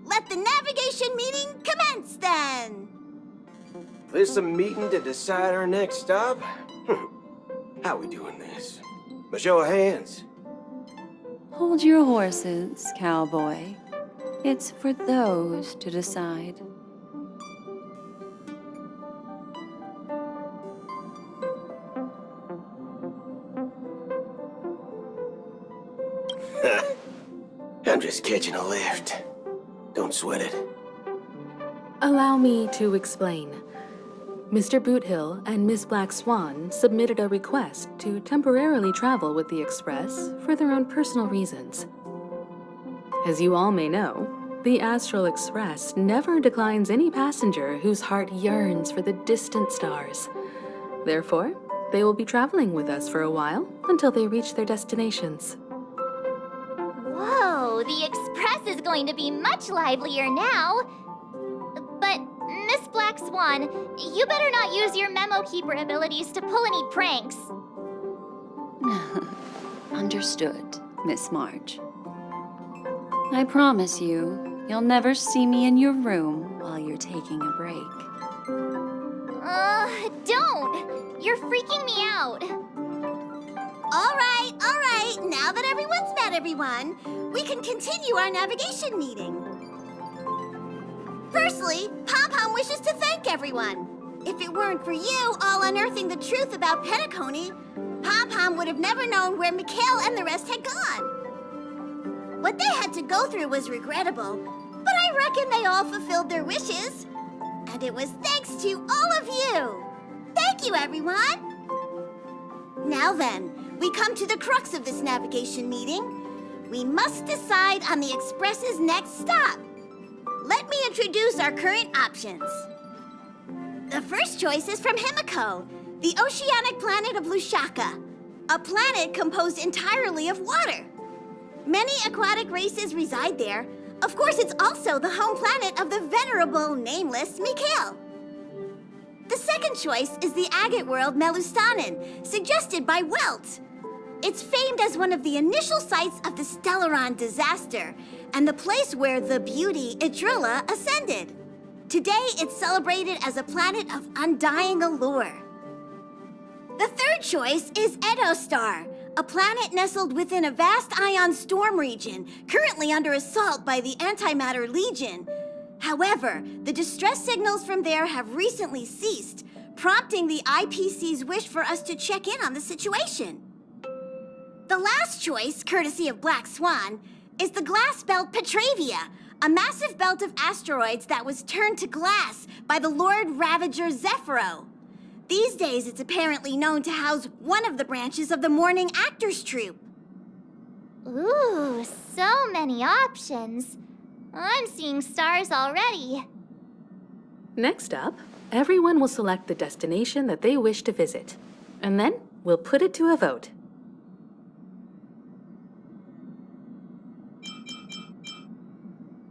Let the navigation meeting commence then. This a meeting to decide our next stop? How we doing this? A show of hands. Hold your horses, cowboy. It's for those to decide. I'm just catching a lift. Don't sweat it. Allow me to explain. Mr. Boothill and Miss Black Swan submitted a request to temporarily travel with the Express for their own personal reasons. As you all may know, the Astral Express never declines any passenger whose heart yearns for the distant stars. Therefore, they will be traveling with us for a while until they reach their destinations. Whoa, the Express is going to be much livelier now. But, Miss Black Swan, you better not use your Memo Keeper abilities to pull any pranks. Understood, Miss March. I promise you, you'll never see me in your room while you're taking a break. Don't! You're freaking me out. All right. Now that everyone's met everyone, we can continue our navigation meeting. Firstly, Pom-Pom wishes to thank everyone. If it weren't for you all unearthing the truth about Penacony, Pom-Pom would have never known where Mikhail and the rest had gone. What they had to go through was regrettable, but I reckon they all fulfilled their wishes. And it was thanks to all of you. Thank you, everyone. Now then, we come to the crux of this navigation meeting. We must decide on the Express's next stop. Let me introduce our current options. The first choice is from Himiko, the oceanic planet of Lushaka, a planet composed entirely of water. Many aquatic races reside there. Of course, it's also the home planet of the venerable, nameless Mikhail. The second choice is the agate world Melustanen, suggested by Welt. It's famed as one of the initial sites of the Stellaron disaster, and the place where the beauty Idrilla ascended. Today, it's celebrated as a planet of undying allure. The third choice is Edostar, a planet nestled within a vast ion storm region, currently under assault by the Antimatter Legion. However, the distress signals from there have recently ceased, prompting the IPC's wish for us to check in on the situation. The last choice, courtesy of Black Swan, is the glass belt Petravia, a massive belt of asteroids that was turned to glass by the Lord Ravager Zephyro. These days, it's apparently known to house one of the branches of the Morning Actors Troupe. Ooh, so many options. I'm seeing stars already. Next up, everyone will select the destination that they wish to visit. And then we'll put it to a vote.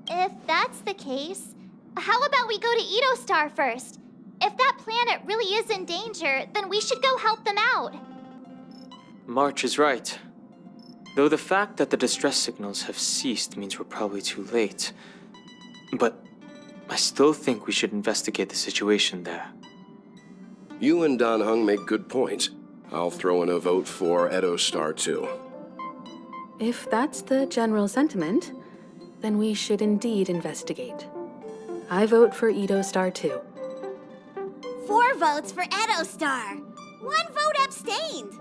If that's the case, how about we go to Edostar first? If that planet really is in danger, then we should go help them out. March is right. Though the fact that the distress signals have ceased means we're probably too late. But I still think we should investigate the situation there. You and Dan Heng make good points. I'll throw in a vote for Edostar too. If that's the general sentiment, then we should indeed investigate. I vote for Edostar too. 4 votes for Edostar. 1 vote abstained.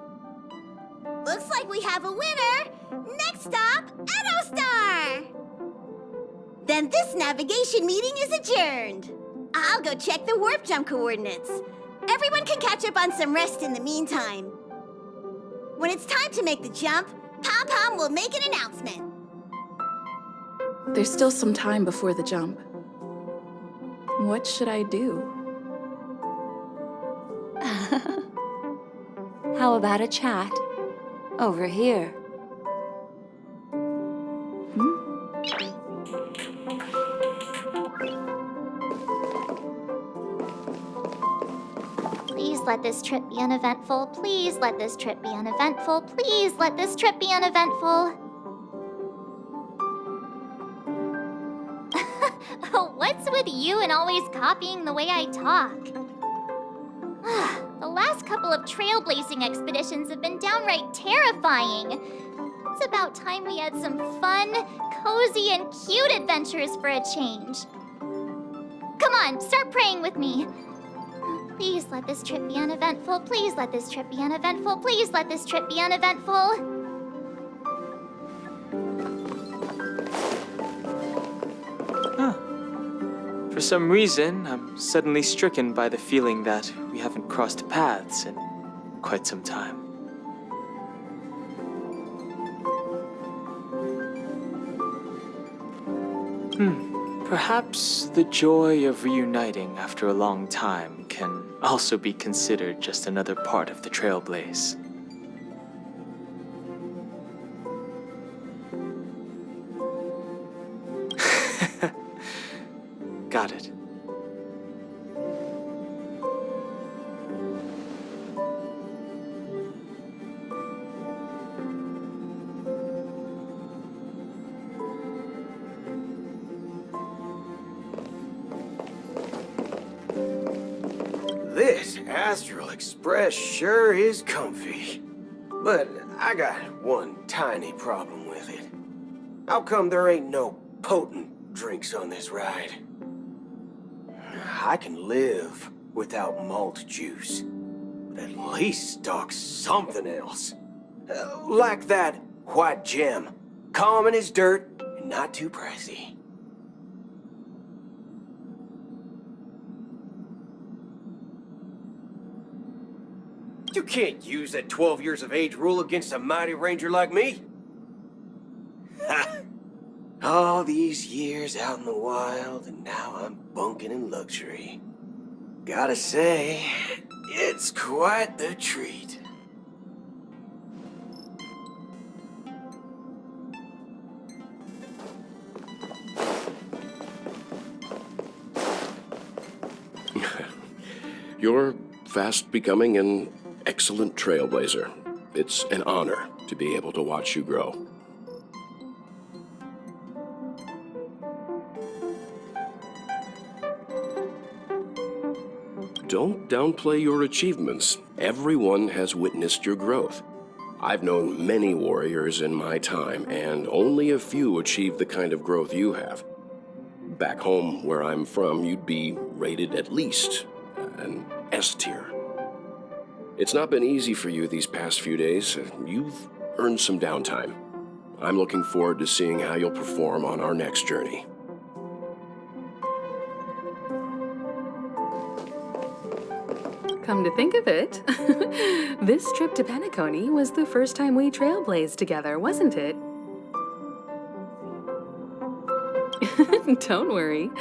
Looks like we have a winner. Next stop, Edostar. Then this navigation meeting is adjourned. I'll go check the warp jump coordinates. Everyone can catch up on some rest in the meantime. When it's time to make the jump, Pom-Pom will make an announcement. There's still some time before the jump. What should I do? How about a chat? Over here. Please let this trip be uneventful. Please let this trip be uneventful. Please let this trip be uneventful. What's with you and always copying the way I talk? The last couple of trailblazing expeditions have been downright terrifying. It's about time we had some fun, cozy, and cute adventures for a change. Come on, start praying with me. Please let this trip be uneventful. Please let this trip be uneventful. Please let this trip be uneventful. For some reason, I'm suddenly stricken by the feeling that we haven't crossed paths in quite some time. Perhaps the joy of reuniting after a long time can also be considered just another part of the trailblaze. Got it. This Astral Express sure is comfy. But I got one tiny problem with it. How come there ain't no potent drinks on this ride? I can live without malt juice, but at least stock something else. Like that white gem, common as dirt and not too pricey. can't use that 12 years of age rule against a mighty ranger like me. Ha! All these years out in the wild, and now I'm bunking in luxury. Gotta say, it's quite the treat. You're fast becoming an excellent trailblazer. It's an honor to be able to watch you grow. Don't downplay your achievements. Everyone has witnessed your growth. I've known many warriors in my time, and only a few achieve the kind of growth you have. Back home, where I'm from, you'd be rated at least an S tier. It's not been easy for you these past few days. You've earned some downtime. I'm looking forward to seeing how you'll perform on our next journey. Come to think of it, this trip to Penacony was the first time we trailblazed together, wasn't it? Don't worry.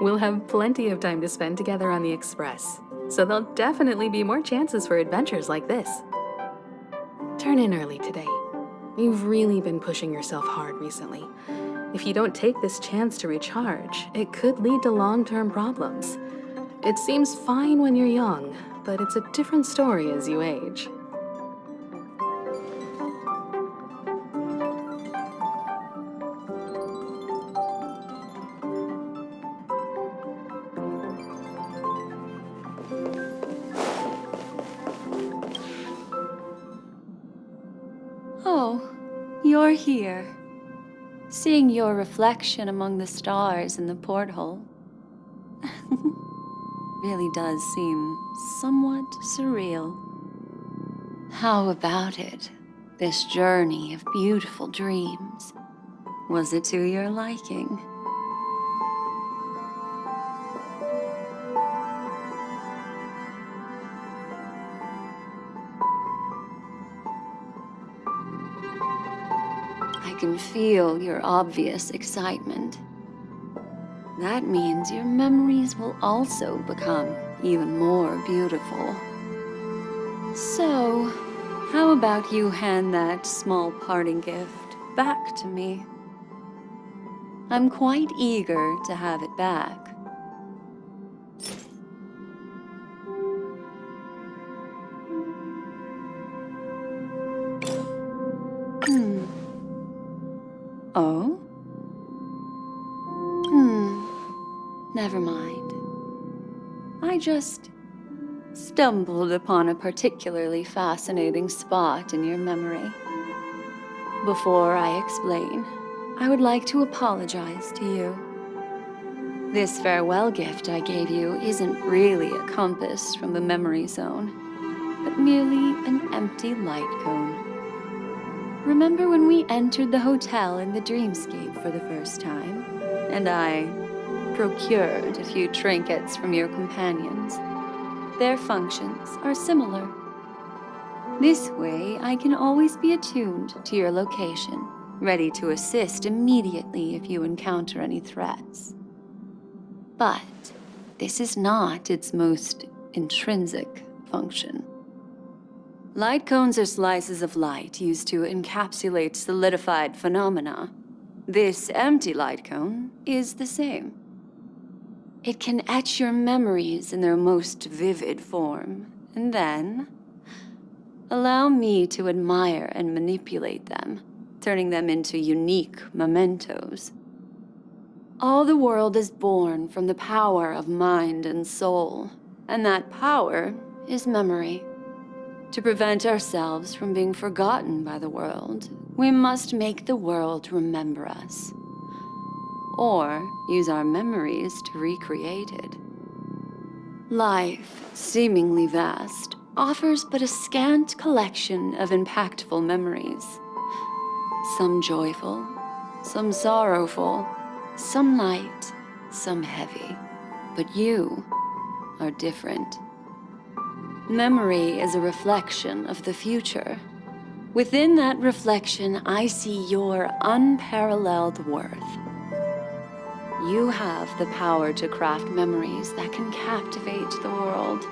We'll have plenty of time to spend together on the Express, so there'll definitely be more chances for adventures like this. Turn in early today. You've really been pushing yourself hard recently. If you don't take this chance to recharge, it could lead to long-term problems. It seems fine when you're young, but it's a different story as you age. Oh, you're here. Seeing your reflection among the stars in the porthole really does seem somewhat surreal. How about it? This journey of beautiful dreams. Was it to your liking? I can feel your obvious excitement. That means your memories will also become even more beautiful. So, how about you hand that small parting gift back to me? I'm quite eager to have it back. Oh? Never mind. I just stumbled upon a particularly fascinating spot in your memory. Before I explain, I would like to apologize to you. This farewell gift I gave you isn't really a compass from the memory zone, but merely an empty light cone. Remember when we entered the hotel in the dreamscape for the first time, and I procured a few trinkets from your companions? Their functions are similar. This way, I can always be attuned to your location, ready to assist immediately if you encounter any threats. But this is not its most intrinsic function. Light cones are slices of light used to encapsulate solidified phenomena. This empty light cone is the same. It can etch your memories in their most vivid form, and then allow me to admire and manipulate them, turning them into unique mementos. All the world is born from the power of mind and soul, and that power is memory. To prevent ourselves from being forgotten by the world, we must make the world remember us, or use our memories to recreate it. Life, seemingly vast, offers but a scant collection of impactful memories. Some joyful, some sorrowful, some light, some heavy. But you are different. Memory is a reflection of the future. Within that reflection, I see your unparalleled worth. You have the power to craft memories that can captivate the world.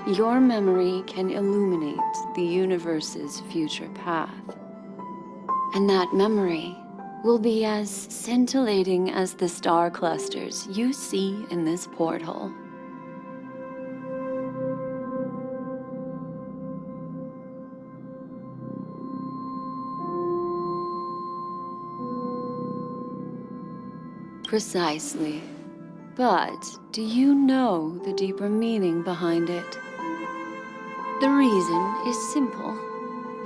Your memory can illuminate the universe's future path. And that memory will be as scintillating as the star clusters you see in this porthole. Precisely. But do you know the deeper meaning behind it? The reason is simple.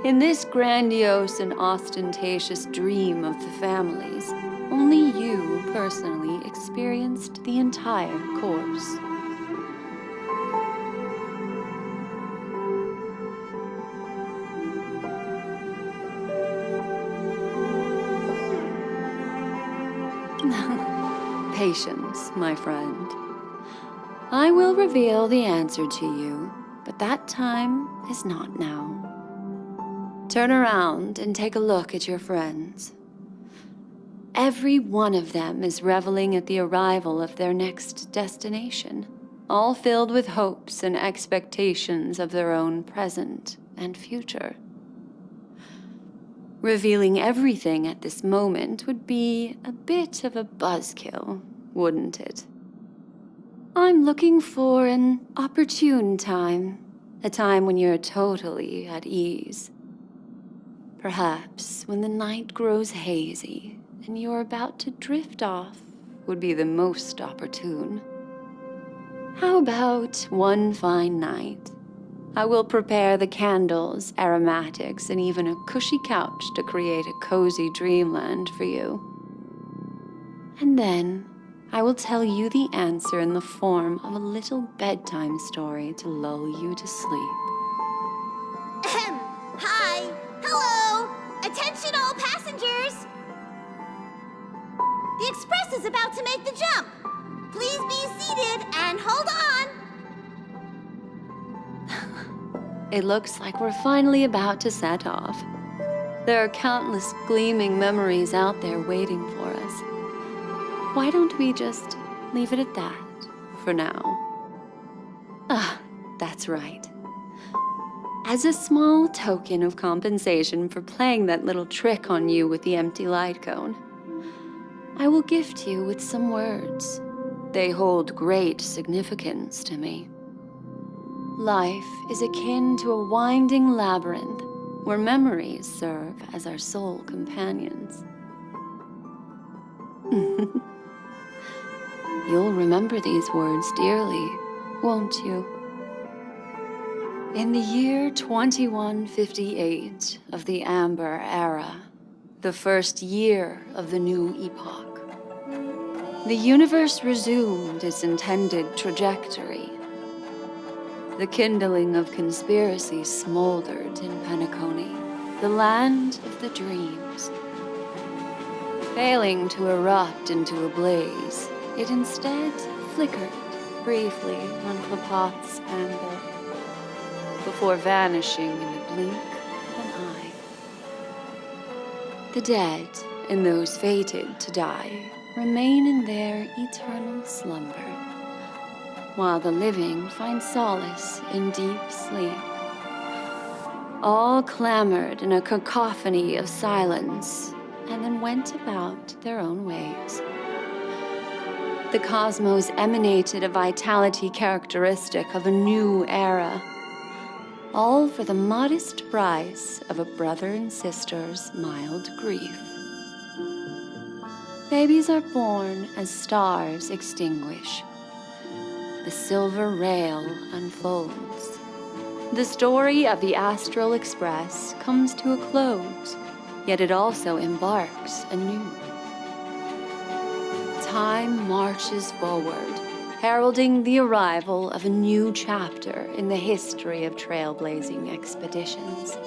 In this grandiose and ostentatious dream of the families, only you personally experienced the entire course. Patience, my friend. I will reveal the answer to you, but that time is not now. Turn around and take a look at your friends. Every one of them is reveling at the arrival of their next destination, all filled with hopes and expectations of their own present and future. Revealing everything at this moment would be a bit of a buzzkill, wouldn't it? I'm looking for an opportune time, a time when you're totally at ease. Perhaps when the night grows hazy and you're about to drift off would be the most opportune. How about one fine night? I will prepare the candles, aromatics, and even a cushy couch to create a cozy dreamland for you. And then I will tell you the answer in the form of a little bedtime story to lull you to sleep. Hi! Hello! Attention all passengers! The express is about to make the jump. Please be seated and hold on! It looks like we're finally about to set off. There are countless gleaming memories out there waiting for us. Why don't we just leave it at that for now? Ah, that's right. As a small token of compensation for playing that little trick on you with the empty light cone, I will gift you with some words. They hold great significance to me. Life is akin to a winding labyrinth where memories serve as our sole companions. You'll remember these words dearly, won't you? In the year 2158 of the Amber Era, the first year of the new epoch, the universe resumed its intended trajectory. The kindling of conspiracy smoldered in Penacony, the land of the dreams. Failing to erupt into a blaze, it instead flickered briefly on Klapoth's anvil, before vanishing in the blink of an eye. The dead and those fated to die remain in their eternal slumber, while the living find solace in deep sleep. All clamored in a cacophony of silence, and then went about their own ways. The cosmos emanated a vitality characteristic of a new era, all for the modest price of a brother and sister's mild grief. Babies are born as stars extinguish. The silver rail unfolds. The story of the Astral Express comes to a close, yet it also embarks anew. Time marches forward, heralding the arrival of a new chapter in the history of trailblazing expeditions.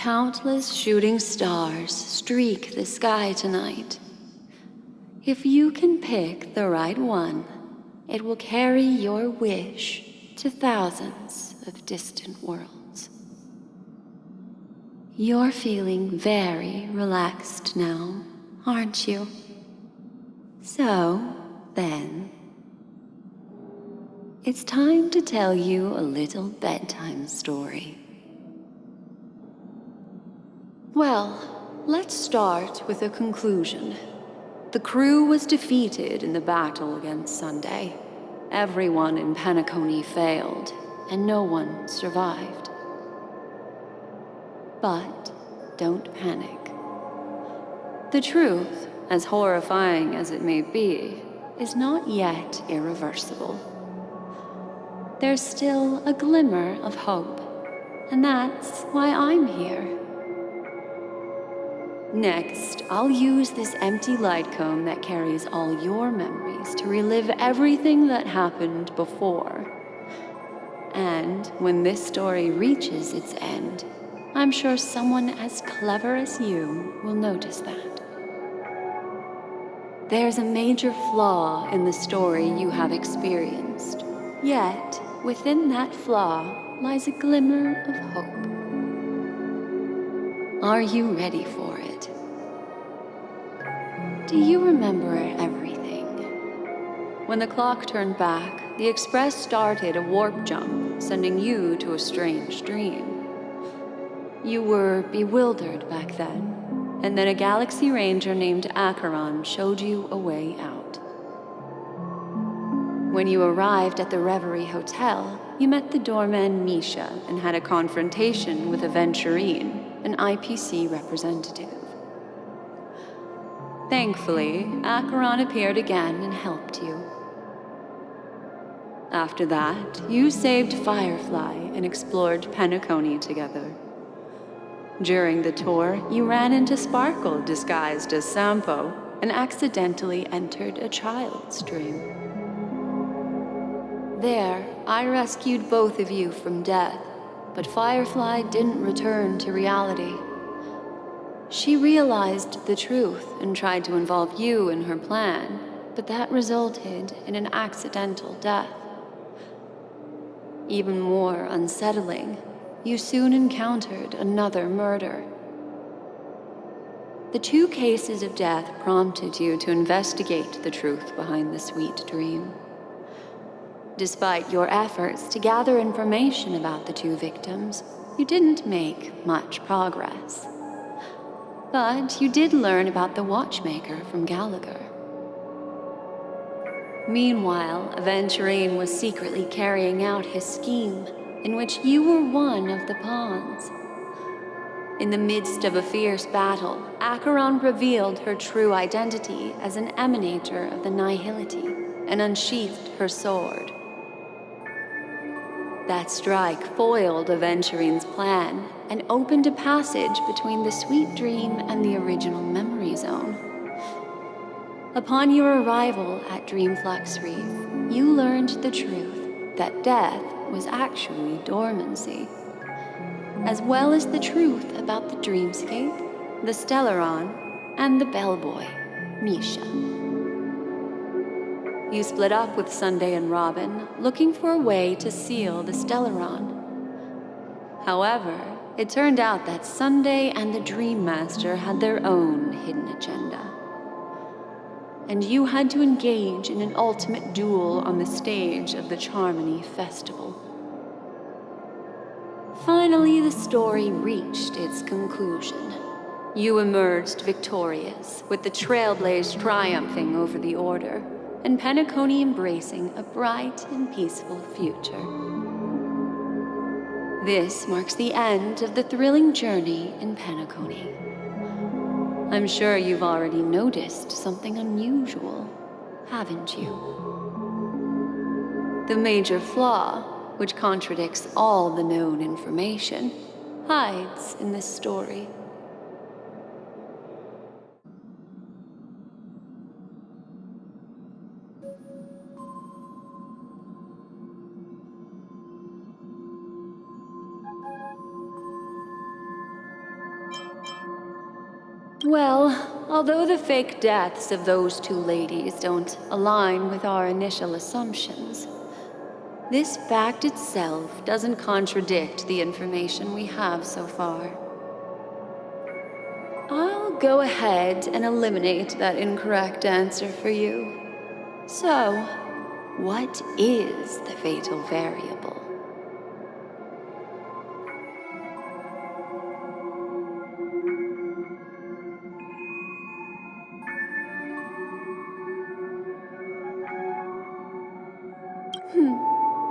countless shooting stars streak the sky tonight. If you can pick the right one, it will carry your wish to thousands of distant worlds. You're feeling very relaxed now, aren't you? So, then, it's time to tell you a little bedtime story. Well, let's start with a conclusion. The crew was defeated in the battle against Sunday. Everyone in Penacony failed, and no one survived. But don't panic. The truth, as horrifying as it may be, is not yet irreversible. There's still a glimmer of hope, and that's why I'm here. Next, I'll use this empty light cone that carries all your memories to relive everything that happened before. And when this story reaches its end, I'm sure someone as clever as you will notice that. There's a major flaw in the story you have experienced, yet within that flaw lies a glimmer of hope. Are you ready for it? Do you remember everything? When the clock turned back, the Express started a warp jump, sending you to a strange dream. You were bewildered back then, and then a Galaxy Ranger named Acheron showed you a way out. When you arrived at the Reverie Hotel, you met the doorman Misha and had a confrontation with Aventurine, an IPC representative. Thankfully, Acheron appeared again and helped you. After that, you saved Firefly and explored Penacony together. During the tour, you ran into Sparkle disguised as Sampo and accidentally entered a child's dream. There, I rescued both of you from death, but Firefly didn't return to reality. She realized the truth and tried to involve you in her plan, but that resulted in an accidental death. Even more unsettling, you soon encountered another murder. The 2 cases of death prompted you to investigate the truth behind the sweet dream. Despite your efforts to gather information about the 2 victims, you didn't make much progress. But you did learn about the watchmaker from Gallagher. Meanwhile, Aventurine was secretly carrying out his scheme, in which you were one of the pawns. In the midst of a fierce battle, Acheron revealed her true identity as an emanator of the Nihility and unsheathed her sword. That strike foiled Aventurine's plan and opened a passage between the sweet dream and the original memory zone. Upon your arrival at Dreamflux Reef, you learned the truth that death was actually dormancy, as well as the truth about the dreamscape, the Stellaron, and the bellboy, Misha. You split up with Sunday and Robin, looking for a way to seal the Stellaron. However, it turned out that Sunday and the Dream Master had their own hidden agenda. And you had to engage in an ultimate duel on the stage of the Charmony Festival. Finally, the story reached its conclusion. You emerged victorious, with the Trailblaze triumphing over the Order, and Penacony embracing a bright and peaceful future. This marks the end of the thrilling journey in Penacony. I'm sure you've already noticed something unusual, haven't you? The major flaw, which contradicts all the known information, hides in this story. Well, although the fake deaths of those two ladies don't align with our initial assumptions, this fact itself doesn't contradict the information we have so far. I'll go ahead and eliminate that incorrect answer for you. So, what is the fatal variable?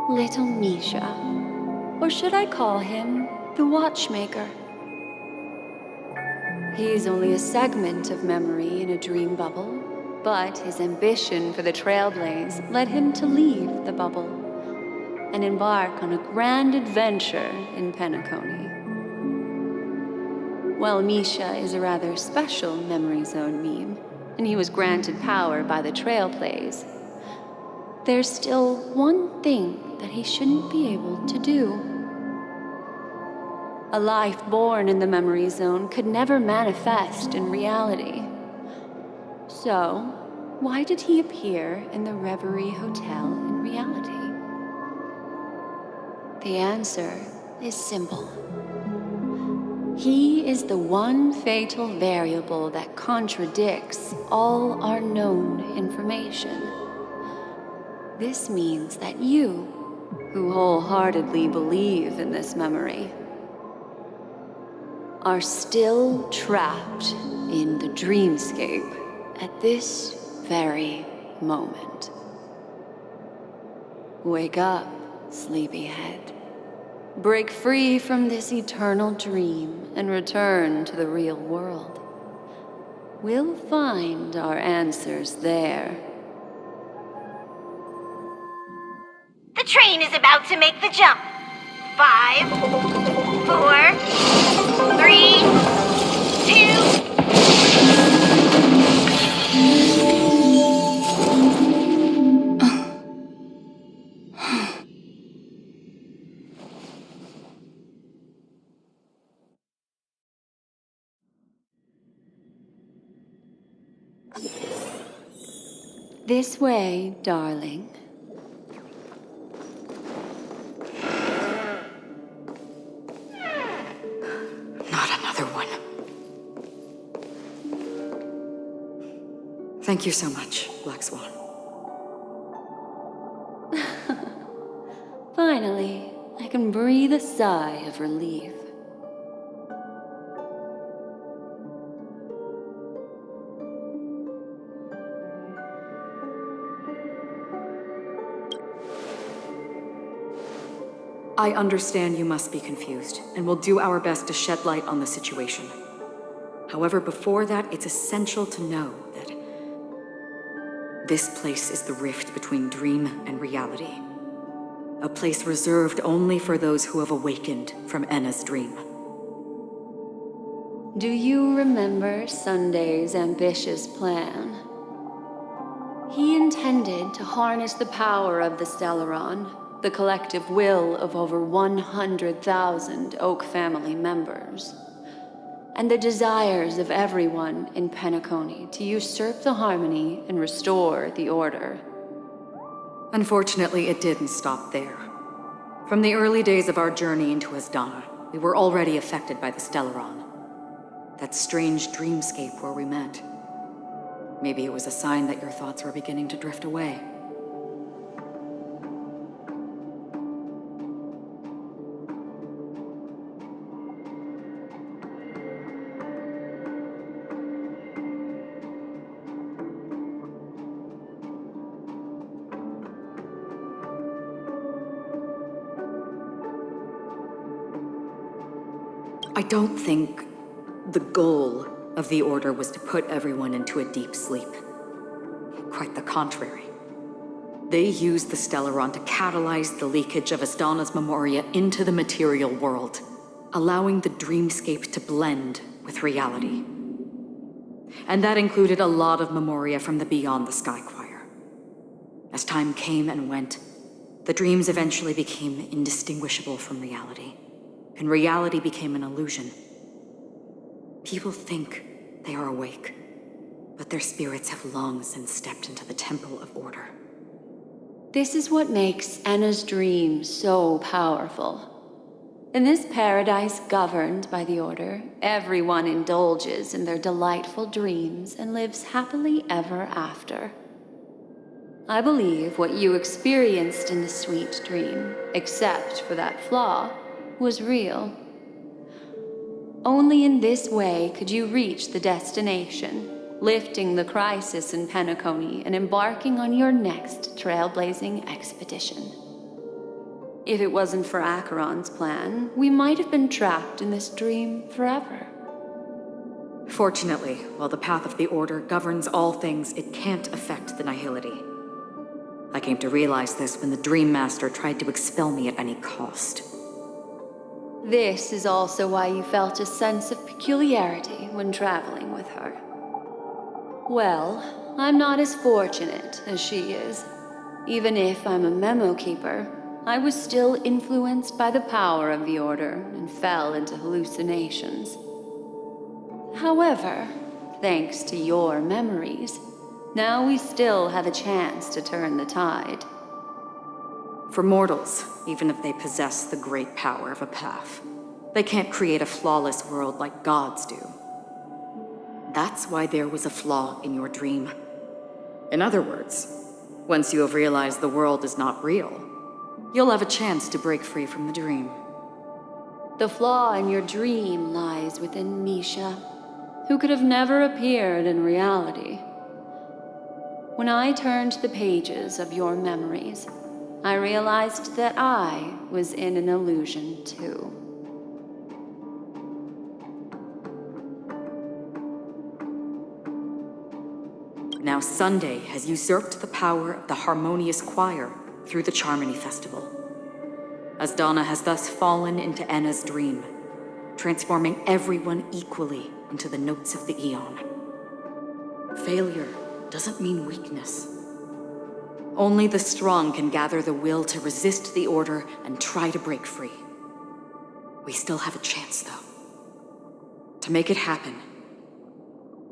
Little Misha. Or should I call him the Watchmaker? He's only a segment of memory in a dream bubble, but his ambition for the Trailblaze led him to leave the bubble and embark on a grand adventure in Penacony. While Misha is a rather special memory zone meme, and he was granted power by the Trailblaze, there's still one thing that he shouldn't be able to do. A life born in the memory zone could never manifest in reality. So, why did he appear in the Reverie Hotel in reality? The answer is simple. He is the one fatal variable that contradicts all our known information. This means that you, who wholeheartedly believe in this memory, are still trapped in the dreamscape at this very moment. Wake up, sleepyhead. Break free from this eternal dream and return to the real world. We'll find our answers there. The train is about to make the jump. 5, 4, 3, 2... This way, darling. Not another one. Thank you so much, Black Swan. Finally, I can breathe a sigh of relief. I understand you must be confused, and we'll do our best to shed light on the situation. However, before that, it's essential to know that this place is the rift between dream and reality. A place reserved only for those who have awakened from Enna's dream. Do you remember Sunday's ambitious plan? He intended to harness the power of the Stellaron, the collective will of over 100,000 Oak family members, and the desires of everyone in Penacony to usurp the harmony and restore the order. Unfortunately, it didn't stop there. From the early days of our journey into Asdana, we were already affected by the Stellaron. That strange dreamscape where we met. Maybe it was a sign that your thoughts were beginning to drift away. I don't think the goal of the Order was to put everyone into a deep sleep. Quite the contrary. They used the Stellaron to catalyze the leakage of Asdana's Memoria into the material world, allowing the dreamscape to blend with reality. And that included a lot of Memoria from the Beyond the Sky Choir. As time came and went, the dreams eventually became indistinguishable from reality, and reality became an illusion. People think They are awake, but their spirits have long since stepped into the Temple of Order. This is what makes Anna's dream so powerful. In this paradise governed by the Order, everyone indulges in their delightful dreams and lives happily ever after. I believe what you experienced in the sweet dream, except for that flaw, was real. Only in this way could you reach the destination, lifting the crisis in Penacony and embarking on your next trailblazing expedition. If it wasn't for Acheron's plan, we might have been trapped in this dream forever. Fortunately, while the path of the Order governs all things, it can't affect the Nihility. I came to realize this when the Dream Master tried to expel me at any cost. This is also why you felt a sense of peculiarity when traveling with her. Well, I'm not as fortunate as she is. Even if I'm a memo keeper, I was still influenced by the power of the Order and fell into hallucinations. However, thanks to your memories, now we still have a chance to turn the tide. For mortals, even if they possess the great power of a path, they can't create a flawless world like gods do. That's why there was a flaw in your dream. In other words, once you have realized the world is not real, you'll have a chance to break free from the dream. The flaw in your dream lies within Misha, who could have never appeared in reality. When I turned the pages of your memories, I realized that I was in an illusion too. Now Sunday has usurped the power of the Harmonious Choir through the Charmony Festival. As Donna has thus fallen into Enna's dream, transforming everyone equally into the notes of the Aeon. Failure doesn't mean weakness. Only the strong can gather the will to resist the Order and try to break free. We still have a chance, though. To make it happen,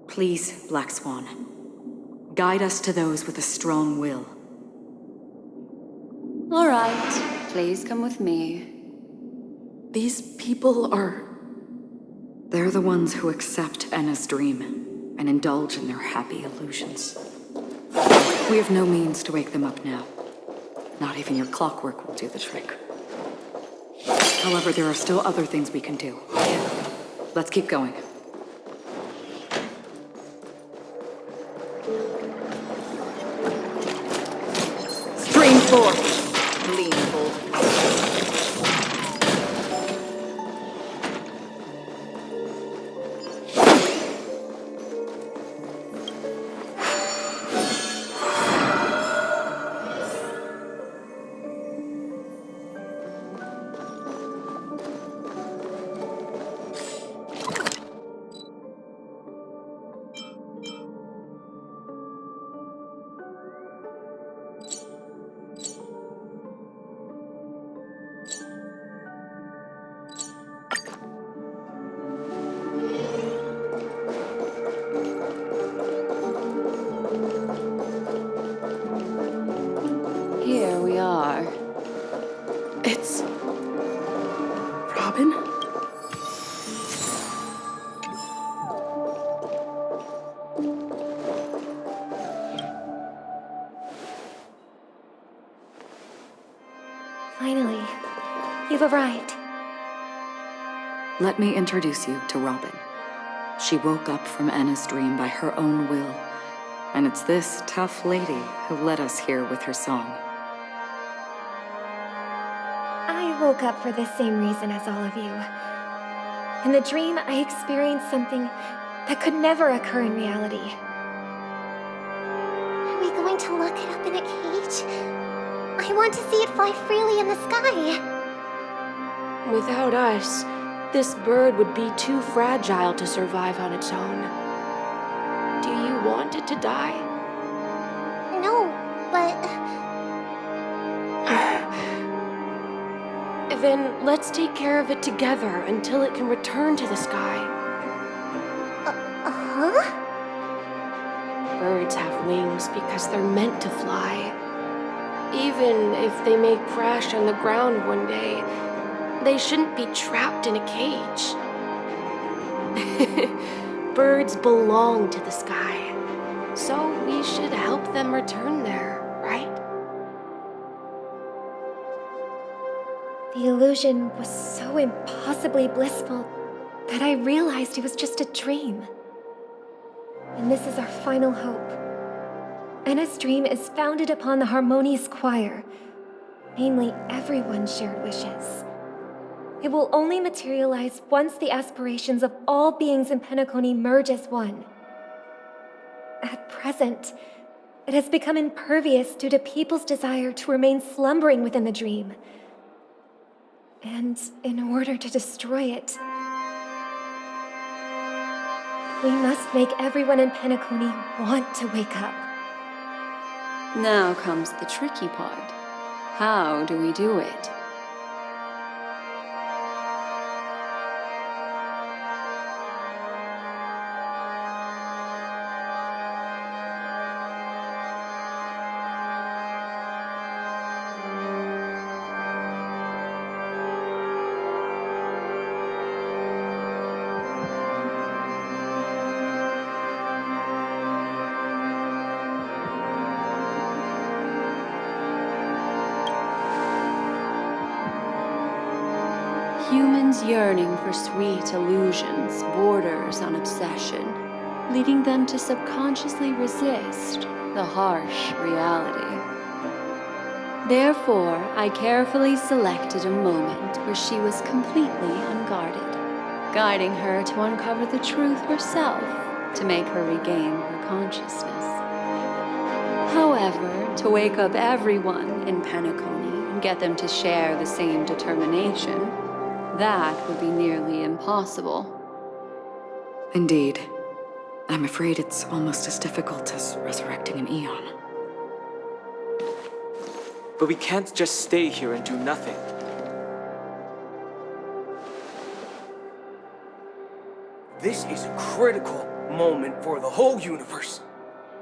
please, Black Swan, guide us to those with a strong will. All right, please come with me. These people are... They're the ones who accept Enna's dream and indulge in their happy illusions. We have no means to wake them up now. Not even your clockwork will do the trick. However, there are still other things we can do. Let's keep going. Stream forth, lean bull. Here we are. It's... Robin? Finally, you've arrived. Let me introduce you to Robin. She woke up from Enna's dream by her own will, and it's this tough lady who led us here with her song. I woke up for the same reason as all of you. In the dream, I experienced something that could never occur in reality. Are we going to lock it up in a cage? I want to see it fly freely in the sky. Without us, this bird would be too fragile to survive on its own. Do you want it to die? No, but... Then let's take care of it together until it can return to the sky. Huh? wings because they're meant to fly. Even if they may crash on the ground one day, they shouldn't be trapped in a cage. Birds belong to the sky, so we should help them return there, right? The illusion was so impossibly blissful that I realized it was just a dream. And this is our final hope. Enna's dream is founded upon the harmonious choir, mainly everyone's shared wishes. It will only materialize once the aspirations of all beings in Penacony merge as one. At present, it has become impervious due to people's desire to remain slumbering within the dream. And in order to destroy it, we must make everyone in Penacony want to wake up. Now comes the tricky part. How do we do it? Humans yearning for sweet illusions borders on obsession, leading them to subconsciously resist the harsh reality. Therefore, I carefully selected a moment where she was completely unguarded, guiding her to uncover the truth herself to make her regain her consciousness. However, to wake up everyone in Penacony and get them to share the same determination, that would be nearly impossible. Indeed. I'm afraid it's almost as difficult as resurrecting an Eon. But we can't just stay here and do nothing. This is a critical moment for the whole universe.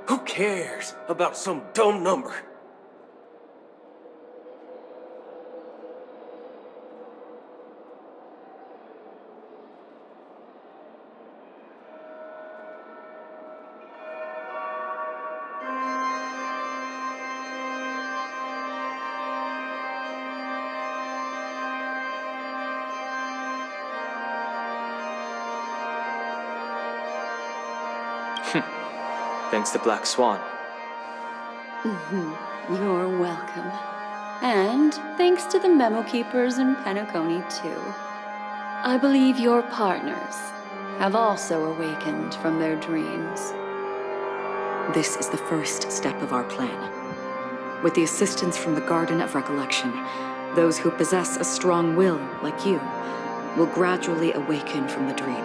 Who cares about some dumb number? Thanks to Black Swan. You're welcome. And thanks to the memo keepers in Penacony, too. I believe your partners have also awakened from their dreams. This is the first step of our plan. With the assistance from the Garden of Recollection, those who possess a strong will, like you, will gradually awaken from the dream.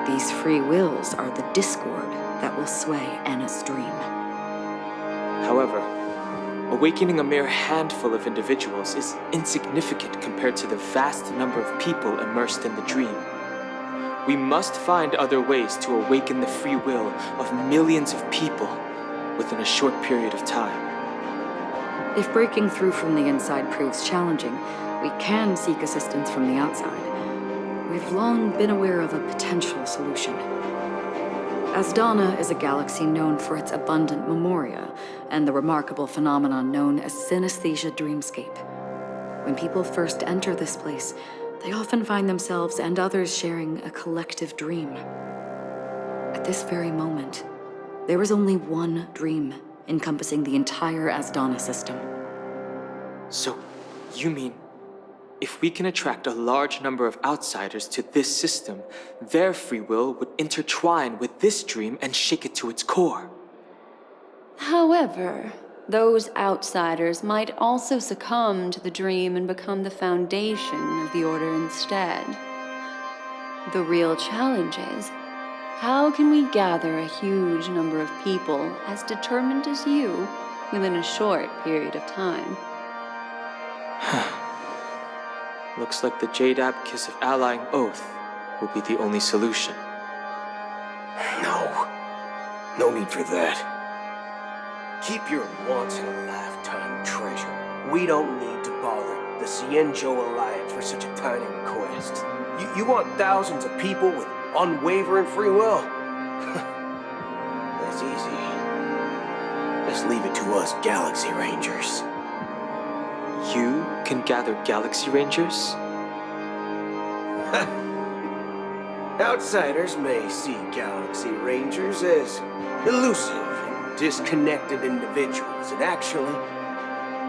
These free wills are the discord that will sway Anna's dream. However, awakening a mere handful of individuals is insignificant compared to the vast number of people immersed in the dream. We must find other ways to awaken the free will of millions of people within a short period of time. If breaking through from the inside proves challenging, we can seek assistance from the outside. We've long been aware of a potential solution. Asdana is a galaxy known for its abundant memoria and the remarkable phenomenon known as synesthesia dreamscape. When people first enter this place, they often find themselves and others sharing a collective dream. At this very moment, there is only one dream encompassing the entire Asdana system. So, you mean, if we can attract a large number of outsiders to this system, their free will would intertwine with this dream and shake it to its core. However, those outsiders might also succumb to the dream and become the foundation of the Order instead. The real challenge is, how can we gather a huge number of people as determined as you within a short period of time? Looks like the Jade Abacus of Allying Oath will be the only solution. No need for that. Keep your once-in-a-lifetime treasure. We don't need to bother the Cienjo Alliance for such a tiny request. You want thousands of people with unwavering free will? That's easy. Just leave it to us Galaxy Rangers. You can gather Galaxy Rangers? Outsiders may see Galaxy Rangers as elusive and disconnected individuals, and actually,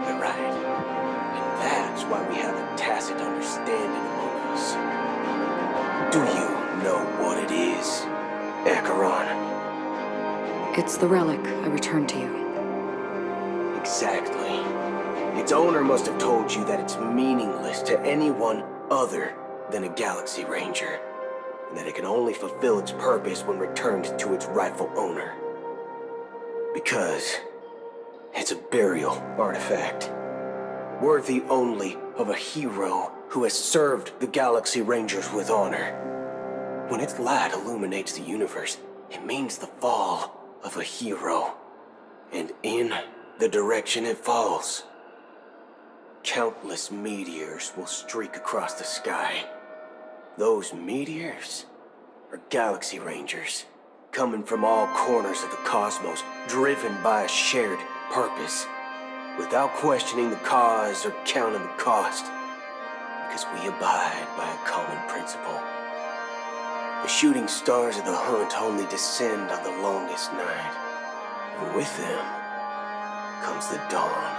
they're right. And that's why we have a tacit understanding among us. Do you know what it is, Acheron? It's the relic I returned to you. Exactly. Its owner must have told you that it's meaningless to anyone other than a Galaxy Ranger, and that it can only fulfill its purpose when returned to its rightful owner. Because it's a burial artifact, worthy only of a hero who has served the Galaxy Rangers with honor. When its light illuminates the universe, it means the fall of a hero. And in the direction it falls, countless meteors will streak across the sky. Those meteors are Galaxy Rangers, coming from all corners of the cosmos, driven by a shared purpose, without questioning the cause or counting the cost, because we abide by a common principle. The shooting stars of the hunt only descend on the longest night, and with them comes the dawn.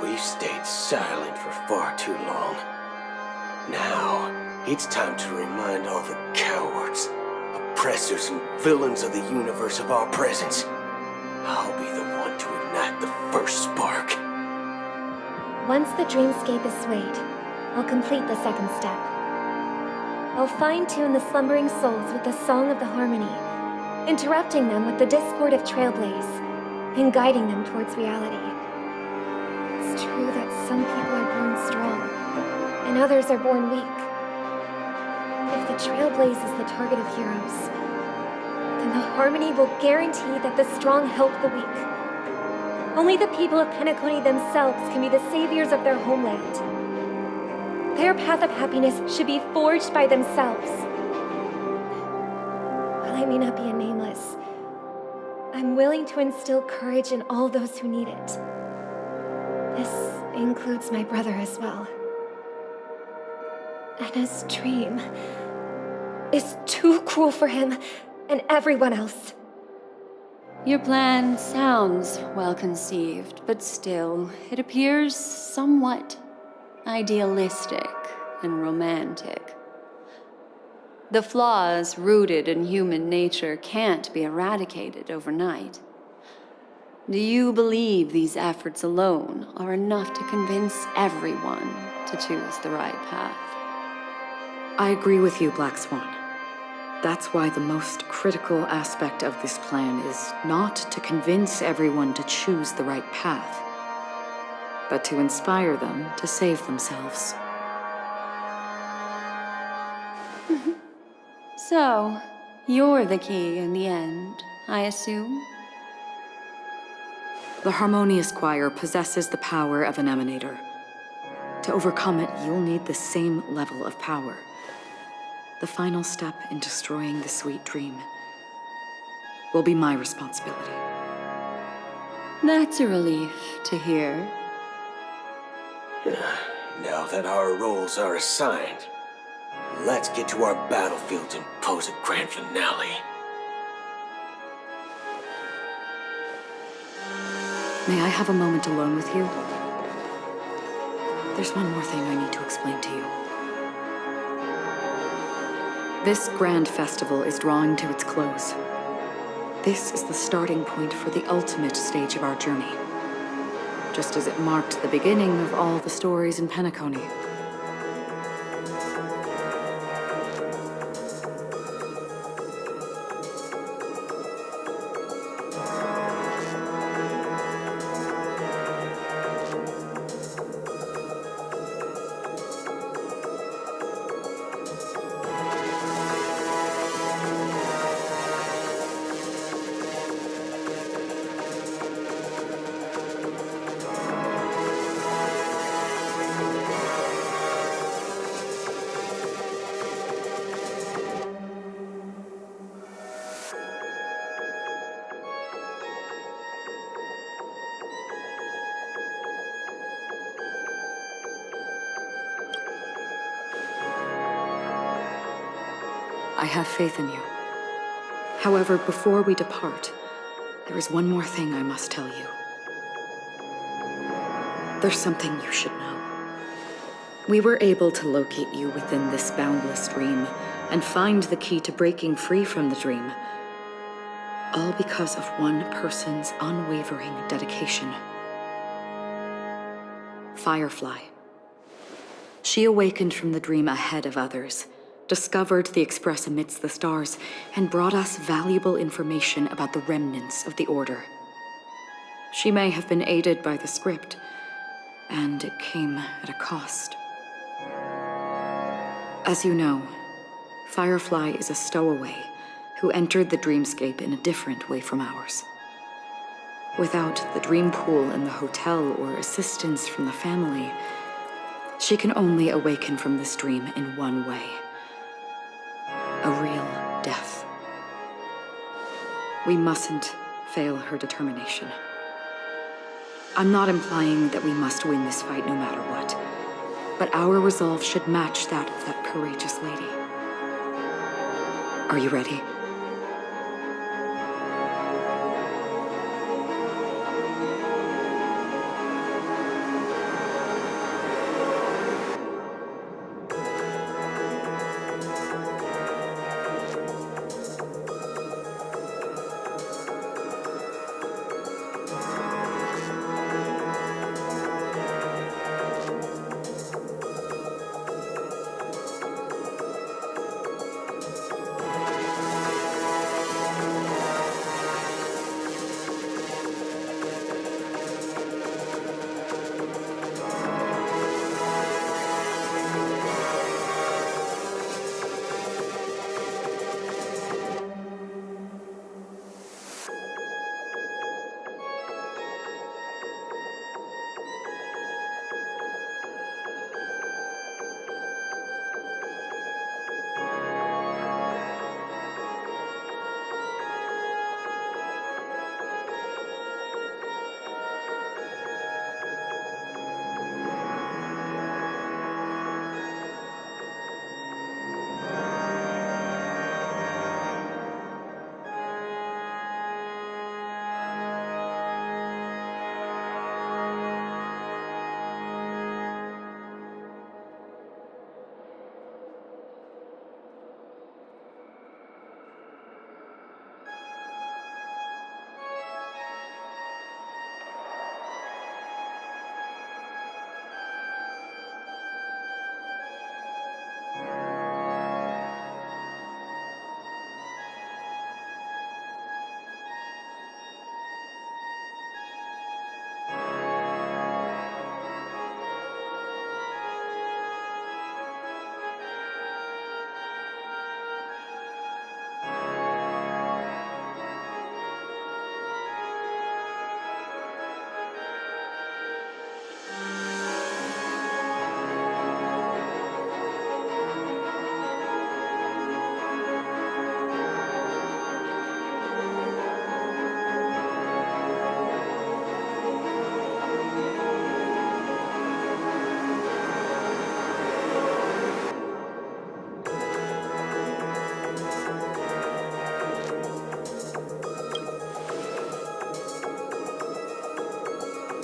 We've stayed silent for far too long. Now, it's time to remind all the cowards, oppressors, and villains of the universe of our presence. I'll be the one to ignite the first spark. Once the dreamscape is swayed, I'll complete the second step. I'll fine-tune the slumbering souls with the Song of the Harmony, interrupting them with the discord of Trailblaze, and guiding them towards reality. It's true that some people are born strong, and others are born weak. If the Trailblaze is the target of heroes, then the Harmony will guarantee that the strong help the weak. Only the people of Penacony themselves can be the saviors of their homeland. Their path of happiness should be forged by themselves. While I may not be a nameless, I'm willing to instill courage in all those who need it. This includes my brother as well. Anna's dream is too cruel for him and everyone else. Your plan sounds well conceived, but still, it appears somewhat idealistic and romantic. The flaws rooted in human nature can't be eradicated overnight. Do you believe these efforts alone are enough to convince everyone to choose the right path? I agree with you, Black Swan. That's why the most critical aspect of this plan is not to convince everyone to choose the right path, but to inspire them to save themselves. So, you're the key in the end, I assume? The Harmonious Choir possesses the power of an emanator. To overcome it, you'll need the same level of power. The final step in destroying the sweet dream will be my responsibility. That's a relief to hear. Now that our roles are assigned, let's get to our battlefields and pose a grand finale. May I have a moment alone with you? There's one more thing I need to explain to you. This grand festival is drawing to its close. This is the starting point for the ultimate stage of our journey, just as it marked the beginning of all the stories in Penacony. I have faith in you. However, before we depart, there is one more thing I must tell you. There's something you should know. We were able to locate you within this boundless dream and find the key to breaking free from the dream. All because of one person's unwavering dedication. Firefly. She awakened from the dream ahead of others, discovered the Express amidst the stars, and brought us valuable information about the remnants of the Order. She may have been aided by the script, and it came at a cost. As you know, Firefly is a stowaway who entered the dreamscape in a different way from ours. Without the dream pool in the hotel or assistance from the family, she can only awaken from this dream in one way. A real death. We mustn't fail her determination. I'm not implying that we must win this fight no matter what, but our resolve should match that of that courageous lady. Are you ready?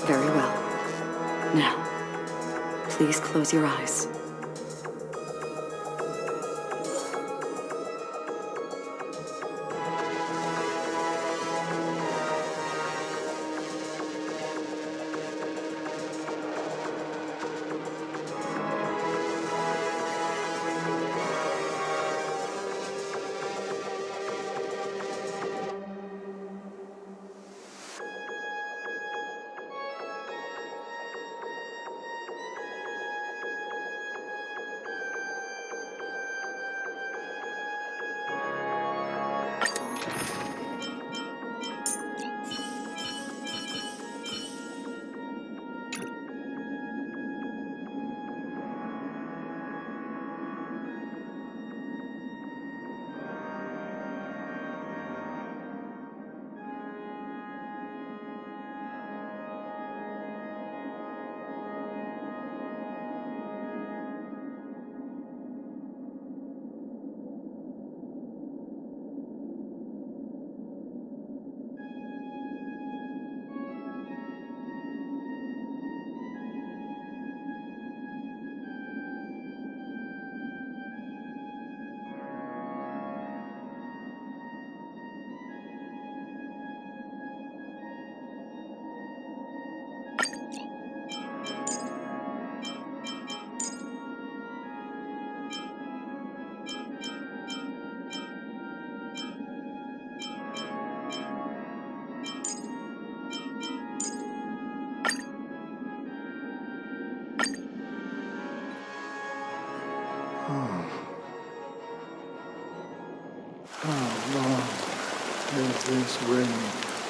Very well. Now, please close your eyes. this reign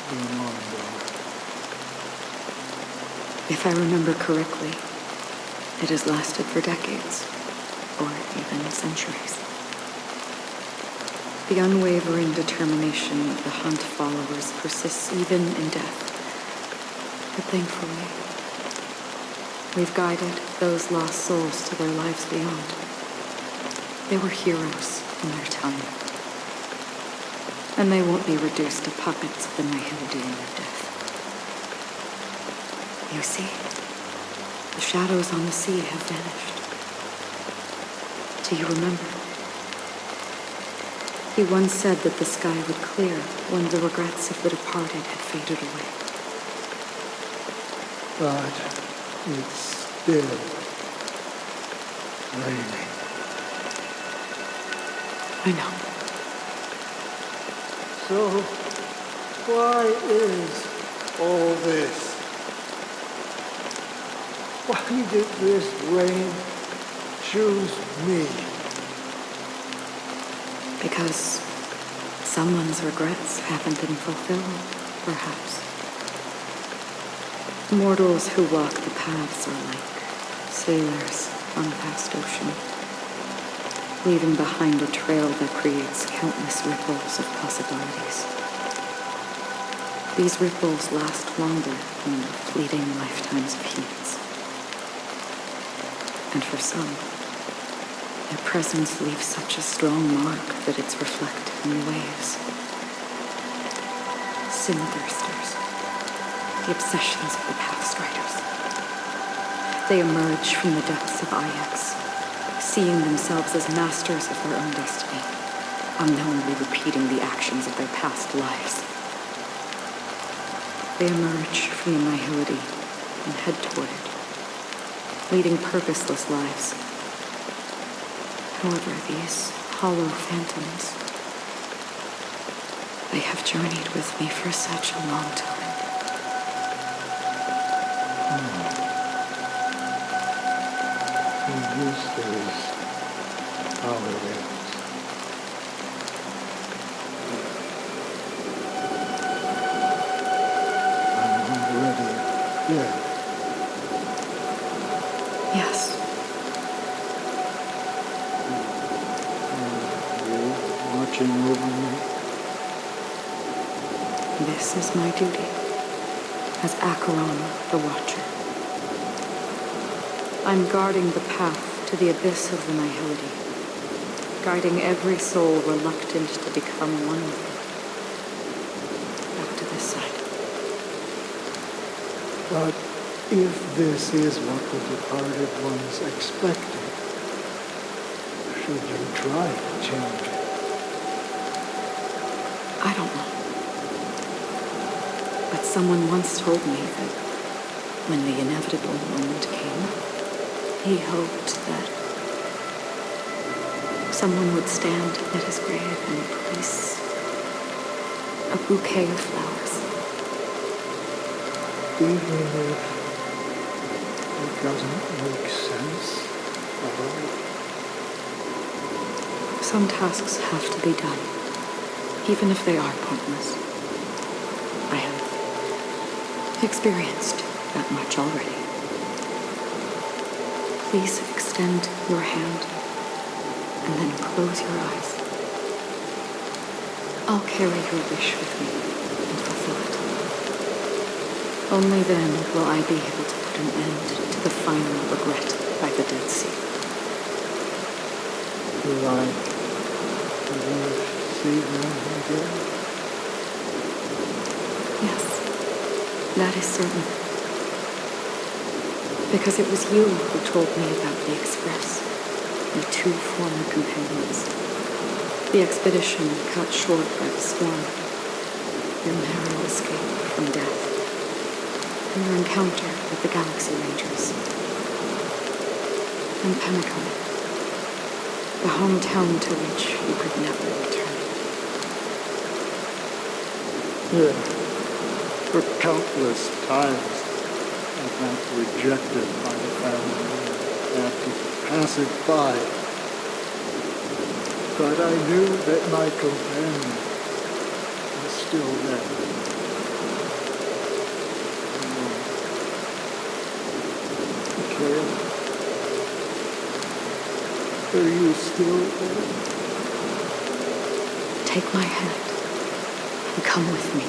been on, Dora? If I remember correctly, it has lasted for decades, or even centuries. The unwavering determination of the Hunt followers persists even in death. But thankfully, we've guided those lost souls to their lives beyond. They were heroes in their time. And they won't be reduced to puppets of the Nihility in their death. You see, the shadows on the sea have vanished. Do you remember? He once said that the sky would clear when the regrets of the departed had faded away. But it's still raining. I know. So, why is all this? Why did this rain choose me? Because someone's regrets haven't been fulfilled, perhaps. Mortals who walk the paths are like sailors on a vast ocean, leaving behind a trail that creates countless ripples of possibilities. These ripples last longer than the fleeting lifetimes of humans. And for some, their presence leaves such a strong mark that it's reflected in the waves. Sin-thirsters, the obsessions of the past riders. They emerge from the depths of Ix, seeing themselves as masters of their own destiny, unknowingly repeating the actions of their past lives. They emerge from the Nihility and head toward it, leading purposeless lives. However, these hollow phantoms, they have journeyed with me for such a long time. And this is how it ends. I'm already dead. Yes. Watching over me. This is my duty as Acheron the Watcher. I'm guarding the path to the abyss of the Nihility, guiding every soul reluctant to become one with it. Back to this side. But if this is what the departed ones expected, should you try to change it? I don't know. But someone once told me that when the inevitable moment came, he hoped that someone would stand at his grave and place a bouquet of flowers. Even if it doesn't make sense at all? Some tasks have to be done, even if they are pointless. I have experienced that much already. Please extend your hand and then close your eyes. I'll carry your wish with me and fulfill it. Only then will I be able to put an end to the final regret by the Dead Sea. Will I ever see them again? Yes, that is certain. Because it was you who told me about the Express, your two former companions. The expedition cut short by the storm, your narrow escape from death, and your encounter with the Galaxy Rangers. And Penacony, the hometown to which you could never return. Yeah, for countless times I felt rejected by the family and had to pass it by. But I knew that my companion was still there. Mikhail, are you still there? Take my hand and come with me.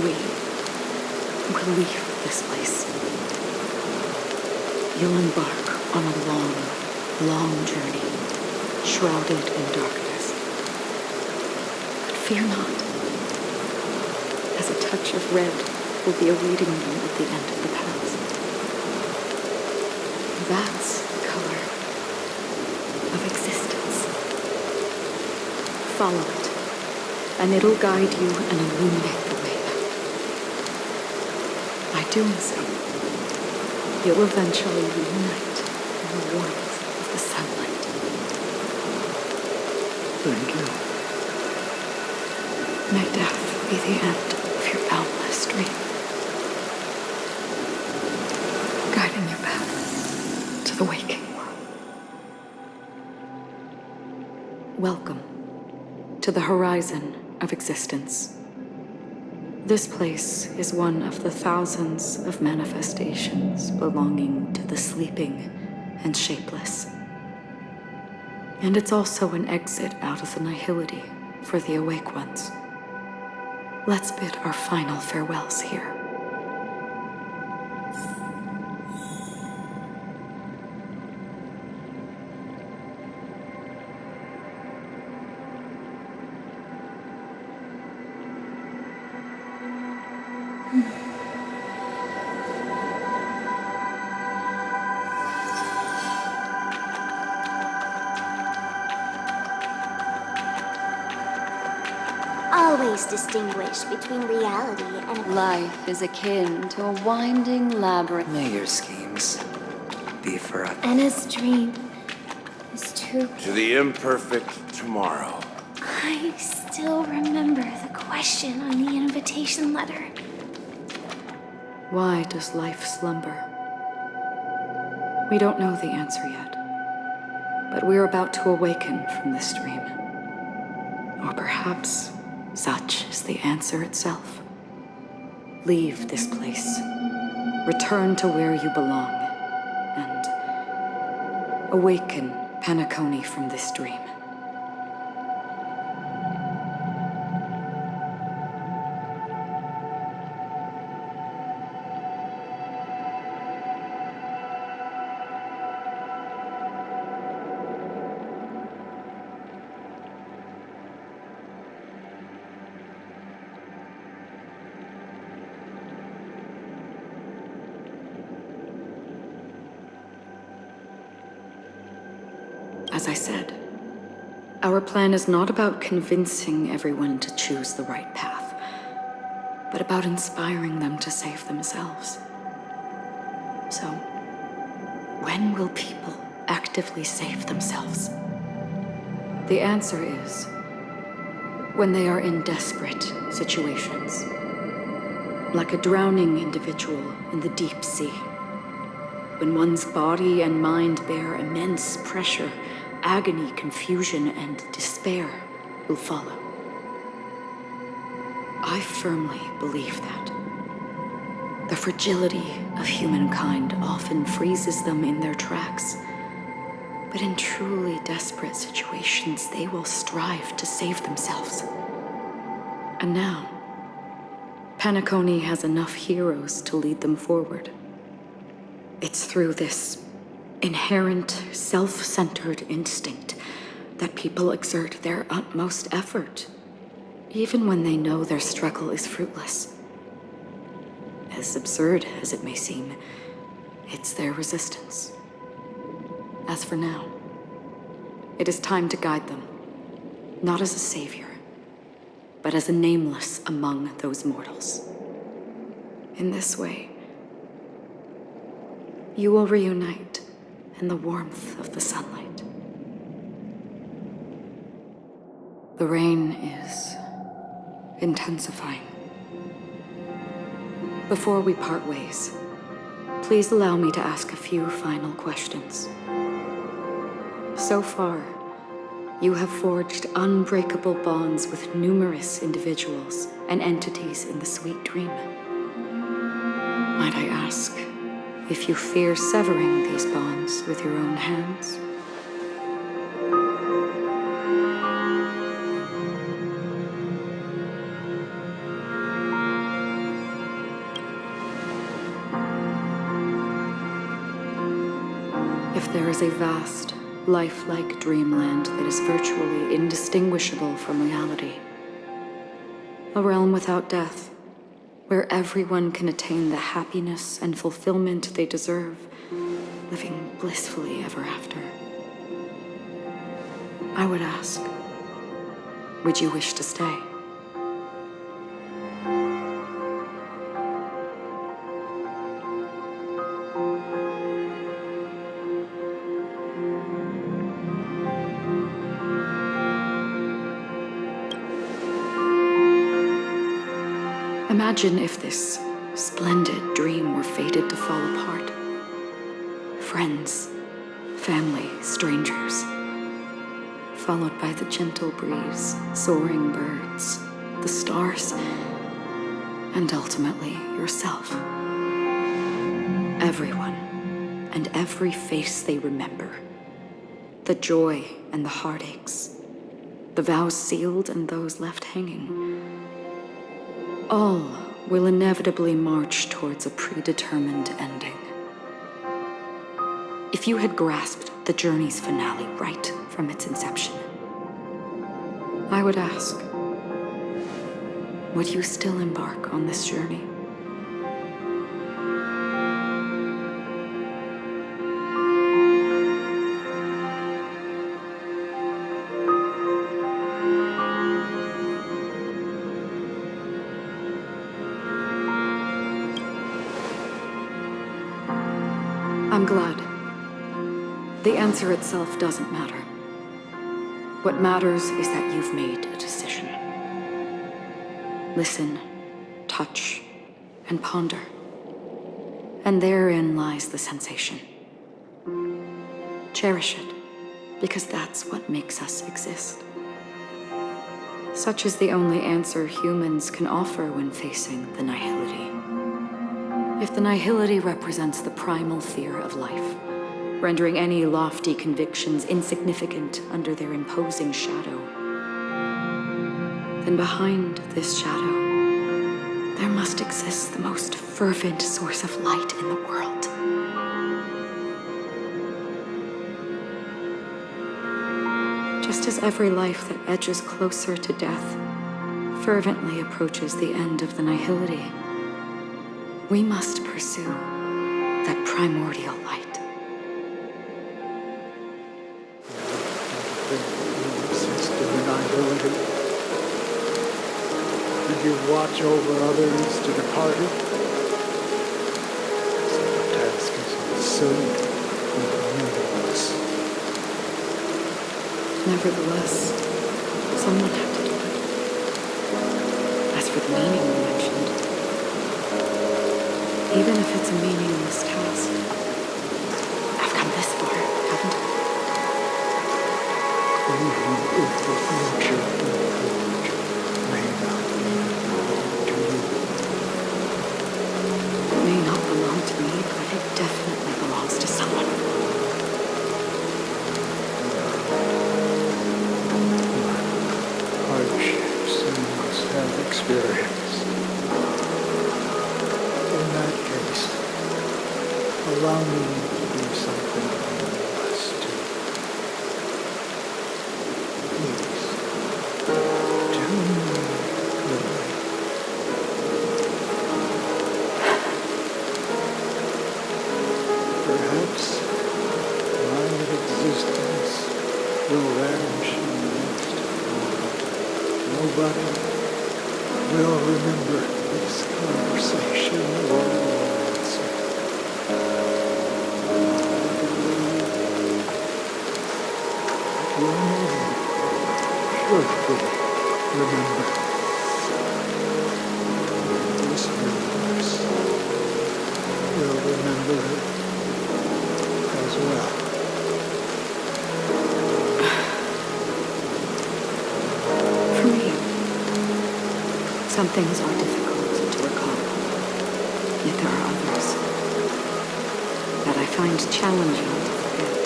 We'll leave this place. You'll embark on a long, long journey, shrouded in darkness. But fear not, as a touch of red will be awaiting you at the end of the path. That's the color of existence. Follow it, and it'll guide you and illuminate the way out. By doing so, you'll eventually reunite in the warmth of the sunlight. Thank you. May death be the end of your boundless dream, guiding you back to the waking world. Welcome to the horizon of existence. This place is one of the thousands of manifestations belonging to the sleeping and shapeless. And it's also an exit out of the nihility for the awake ones. Let's bid our final farewells here. Always distinguish between reality and Life is akin to a winding labyrinth. May your schemes be forever. Anna's dream is true. To the imperfect tomorrow. I still remember the question on the invitation letter. Why does life slumber? We don't know the answer yet, but we're about to awaken from this dream. Or perhaps such is the answer itself. Leave this place, return to where you belong, and awaken Penacony from this dream. As I said, our plan is not about convincing everyone to choose the right path, but about inspiring them to save themselves. So, when will people actively save themselves? The answer is when they are in desperate situations, like a drowning individual in the deep sea. When one's body and mind bear immense pressure, agony, confusion, and despair will follow. I firmly believe that. The fragility of humankind often freezes them in their tracks. But in truly desperate situations, they will strive to save themselves. And now, Penacony has enough heroes to lead them forward. It's through this inherent, self-centered instinct that people exert their utmost effort, even when they know their struggle is fruitless. As absurd as it may seem, it's their resistance. As for now, it is time to guide them, not as a savior, but as a nameless among those mortals. In this way, you will reunite in the warmth of the sunlight. The rain is intensifying. Before we part ways, please allow me to ask a few final questions. So far, You have forged unbreakable bonds with numerous individuals and entities in the sweet dream. Might I ask if you fear severing these bonds with your own hands? If there is a vast, lifelike dreamland that is virtually indistinguishable from reality, a realm without death, where everyone can attain the happiness and fulfillment they deserve, living blissfully ever after, I would ask, would you wish to stay? Imagine if this splendid dream were fated to fall apart. Friends, family, strangers, followed by the gentle breeze, soaring birds, the stars, and ultimately yourself. Everyone and every face they remember. The joy and the heartaches, the vows sealed and those left hanging. All will inevitably march towards a predetermined ending. If you had grasped the journey's finale right from its inception, I would ask, would you still embark on this journey? I'm glad. The answer itself doesn't matter. What matters is that you've made a decision. Listen, touch, and ponder. And therein lies the sensation. Cherish it, because that's what makes us exist. Such is the only answer humans can offer when facing the nihility. If the nihility represents the primal fear of life, rendering any lofty convictions insignificant under their imposing shadow, then behind this shadow, there must exist the most fervent source of light in the world. Just as every life that edges closer to death fervently approaches the end of the nihility, we must pursue that primordial light. Did you watch over others to depart it? So the task is so meaningless. Nevertheless, someone had to do it. As for the meaning you mentioned, even if it's a meaningless task, I've come this far, haven't I? Even if the future may not belong to you. It may not belong to me, but it definitely belongs to someone. Hardships you must have experienced. In that case, allow me to do something else too. Please, tell me goodnight. Perhaps my existence will vanish in the next moment. Nobody will remember this conversation or words. Your name should be remembered. This universe will remember it as well. Some things are difficult to recall, yet there are others that I find challenging to forget.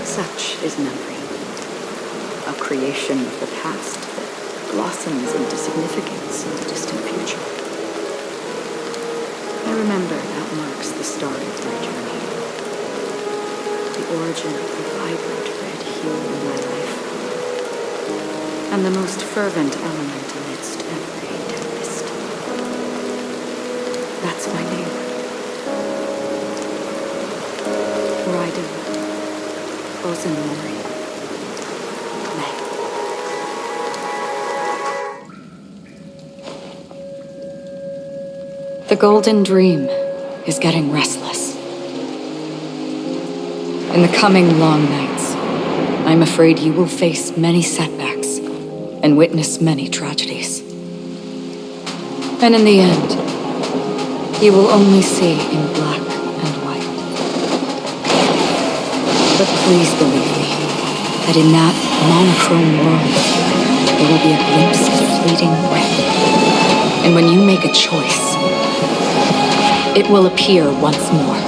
Such is memory, a creation of the past that blossoms into significance in the distant future. I remember that marks the start of my journey, the origin of the vibrant red hue in my life, and the most fervent element amidst every tempest. That's my name. Raiden Ozanori. The Golden Dream is getting restless. In the coming long nights, I'm afraid you will face many setbacks and witness many tragedies. And in the end, you will only see in black and white. But please believe me, that in that monochrome world, there will be a glimpse of fleeting red. And when you make a choice, it will appear once more.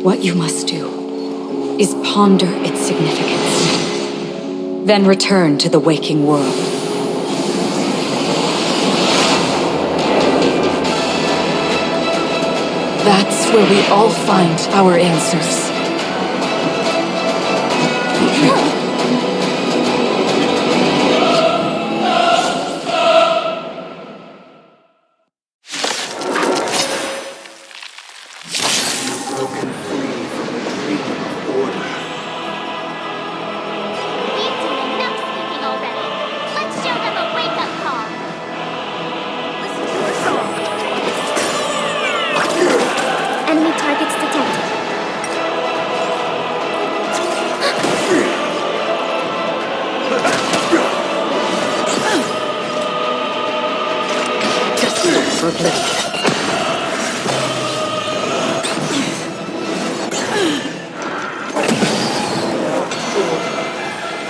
What you must do is ponder its significance, then return to the waking world. That's where we all find our answers. Broken free from the dream of order. We've seen enough sleeping already. Let's show them a wake-up call. Listen to her song. Enemy targets detected.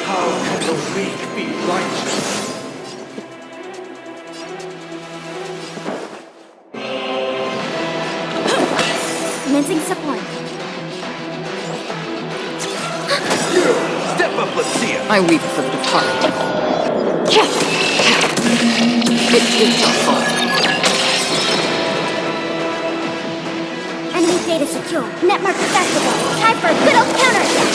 How can the weak be righteous? Commencing support. Step up, let's see it. I weep for the departed. It is our fault. Enemy data secure. Network accessible. Time for a good old counterattack.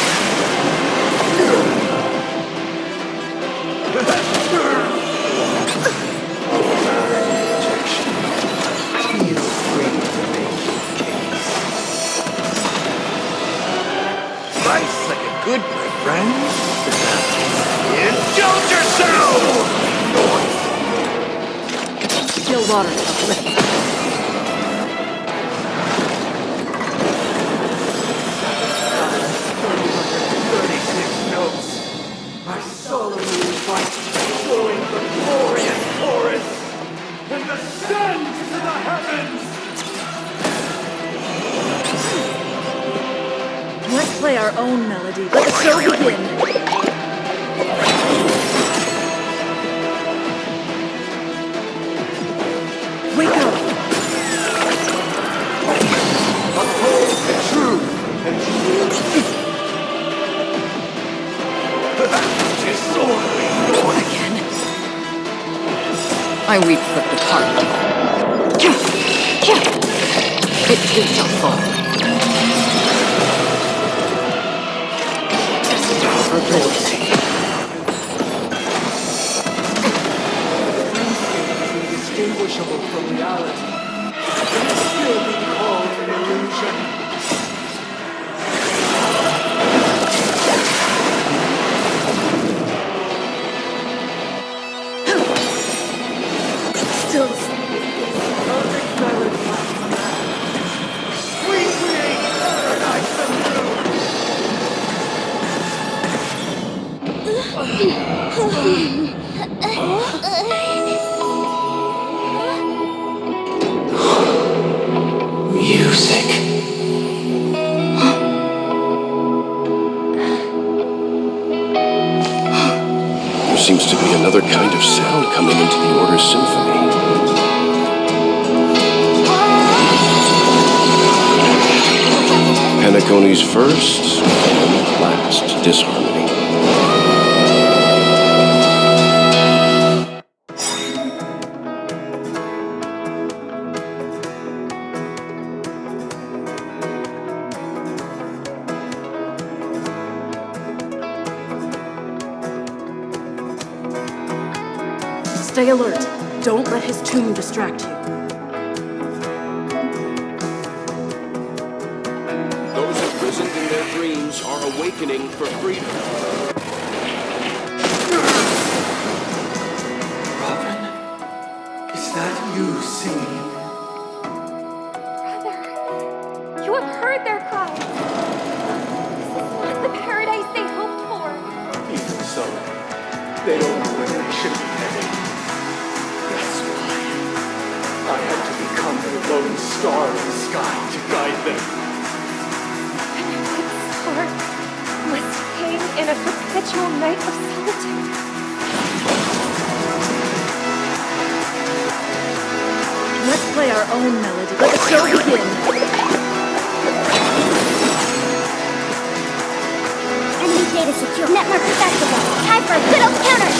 Feel free to make your case. Life's like a good, my friend. Indulge yourself! Still water uplift. 36 notes. I solemnly invite flowing the glorious chorus and ascend to the heavens! Let's play our own melody. Let the show begin. Wake up! Uphold the truth and disorderly noise. Again. I weep for the departed. It too shall fall. Indistinguishable from reality. Can it still be called an illusion? Still Perfect melody. We create paradise anew. Music. There seems to be another kind of sound coming into the Order's symphony. Penacony's first and last disharmony. Stay alert. Don't let his tomb distract you. Those imprisoned in their dreams are awakening for freedom. Robin, is that you singing? Brother, you have heard their cries. This is not the paradise they hoped for. Even so, they don't know where they should be heading. That's why I had to become the lone star in the sky to guide them. This star must hang in a perpetual night of solitude. Let's play our own melody. Let the show begin. Enemy data secure. Network effective. Time for a good old counter.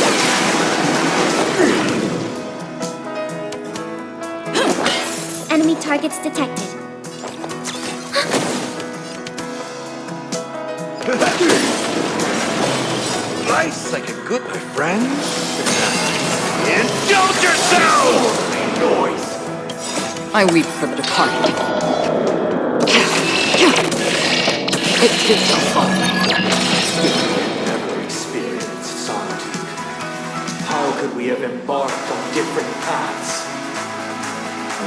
Enemy targets detected. Nice like a good, my friends. Indulge yourself! Noise. I weep for the departed. It did no harm. Never experienced solitude. How could we have embarked on different paths?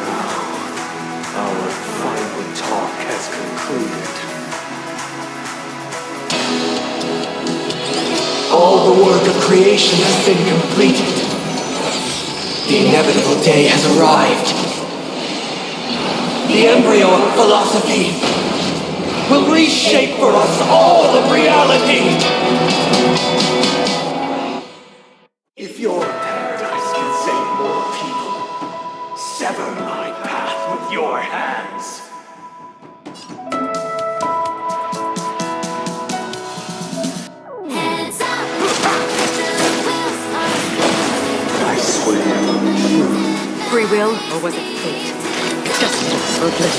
Now, our final talk has concluded. All the work of creation has been completed. The inevitable day has arrived. The embryo of philosophy will reshape for us all of reality. If your paradise can save more people, sever my path with your hands. I swear. Free will, or was it fate? Justice or bliss?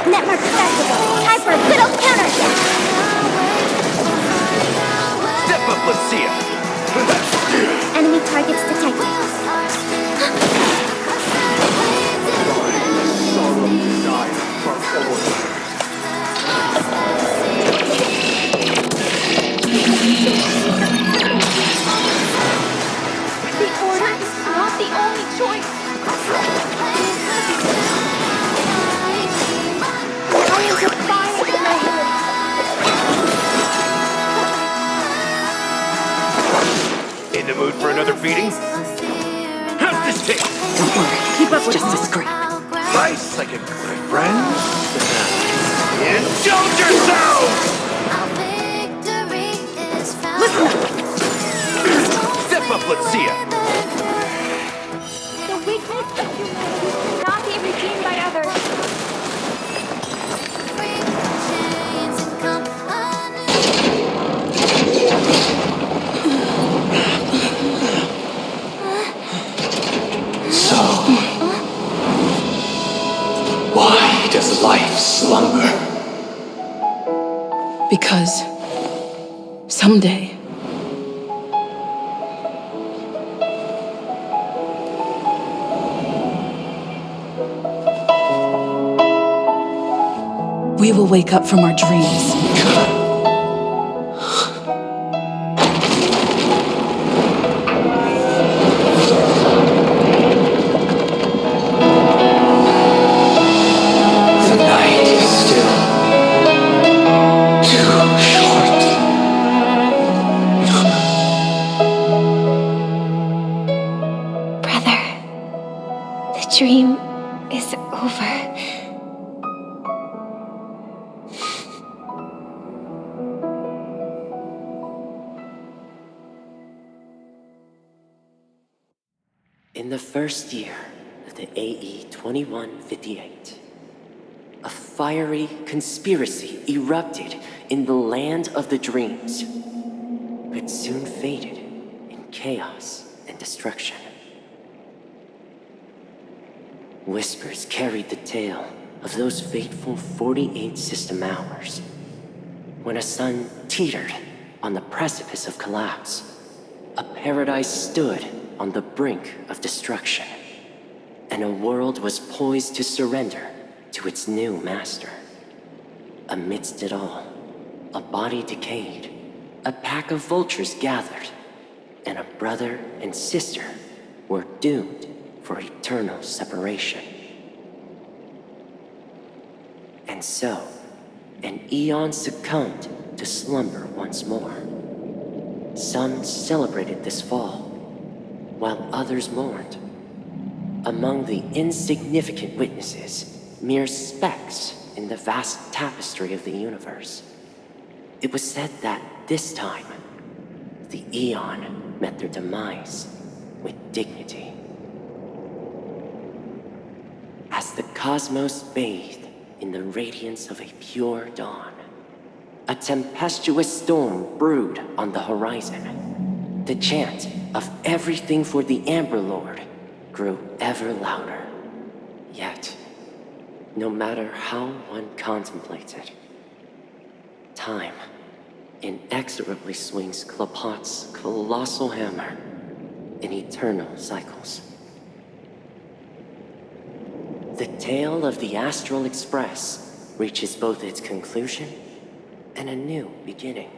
Network effective. Time for a good old counter. Step up, let's see it. Enemy targets detected. Solemn desire for order. The Order is not the only choice. I am defiant in my head. In the mood for another beating? How's this take? Don't worry, keep up with just discreet. Nice like a good friend. Indulge yourself! Listen up. Step up, let's see it. Why does life slumber? Because someday, we will wake up from our dreams. The night is still too short. Brother, the dream is over. In the first year of the AE 2158, a fiery conspiracy erupted in the land of the dreams, but soon faded in chaos and destruction. Whispers carried the tale of those fateful 48 system hours, when a sun teetered on the precipice of collapse. A paradise stood on the brink of destruction, and a world was poised to surrender to its new master. Amidst it all, a body decayed, a pack of vultures gathered, and a brother and sister were doomed for eternal separation. And so, an eon succumbed to slumber once more. Some celebrated this fall, while others mourned. Among the insignificant witnesses, mere specks in the vast tapestry of the universe, it was said that this time, the Eon met their demise with dignity. As the cosmos bathed in the radiance of a pure dawn, a tempestuous storm brewed on the horizon. The chant of everything for the Amber Lord grew ever louder. Yet, no matter how one contemplated, time inexorably swings Klapot's colossal hammer in eternal cycles. The tale of the Astral Express reaches both its conclusion and a new beginning.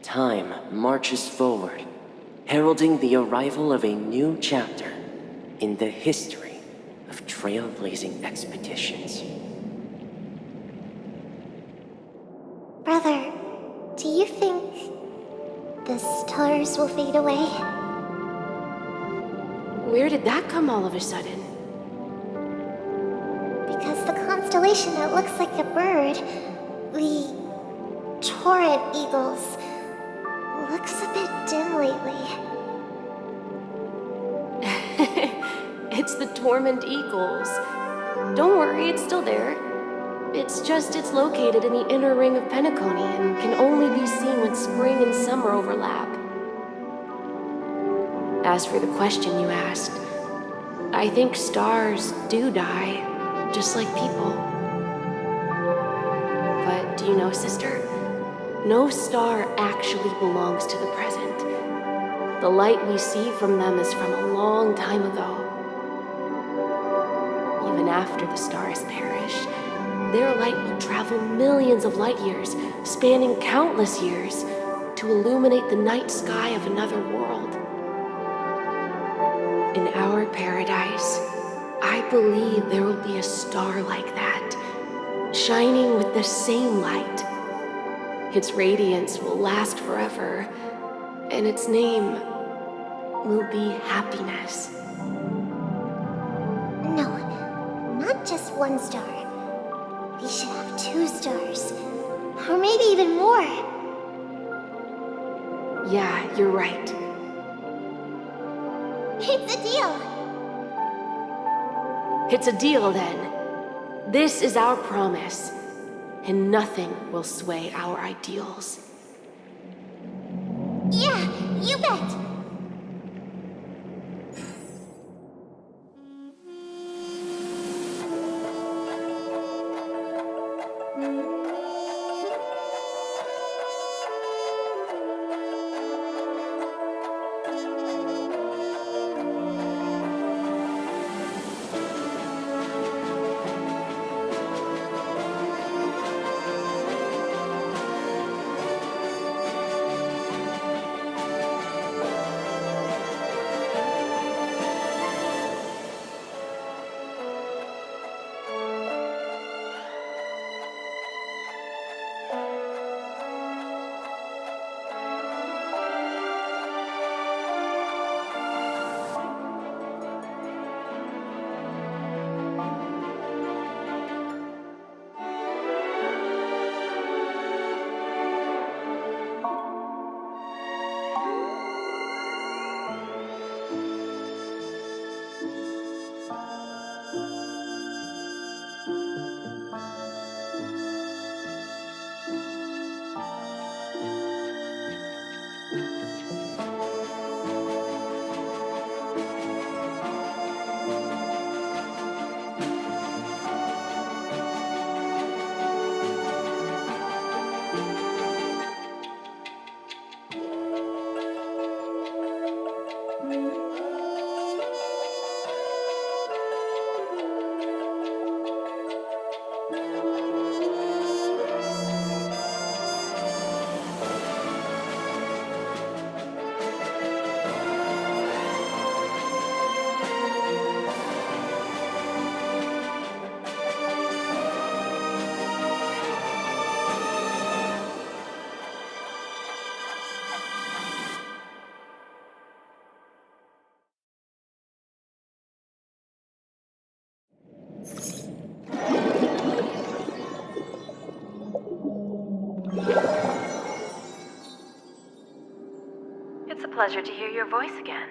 Time marches forward, heralding the arrival of a new chapter in the history of trailblazing expeditions. Brother, do you think the stars will fade away? Where did that come all of a sudden? Because the constellation that looks like a bird, the Torrent Eagles, looks a bit dim lately. It's the Torment Eagles. Don't worry, it's still there. It's just it's located in the inner ring of Penacony and can only be seen when spring and summer overlap. As for the question you asked, I think stars do die, just like people. But do you know, sister? No star actually belongs to the present. The light we see from them is from a long time ago. Even after the stars perish, their light will travel millions of light years, spanning countless years, to illuminate the night sky of another world. In our paradise, I believe there will be a star like that, shining with the same light. Its radiance will last forever, and its name will be happiness. No, not just one star. We should have 2 stars, or maybe even more. Yeah, you're right. It's a deal. It's a deal, then. This is our promise, and nothing will sway our ideals. Yeah, you bet. Pleasure to hear your voice again.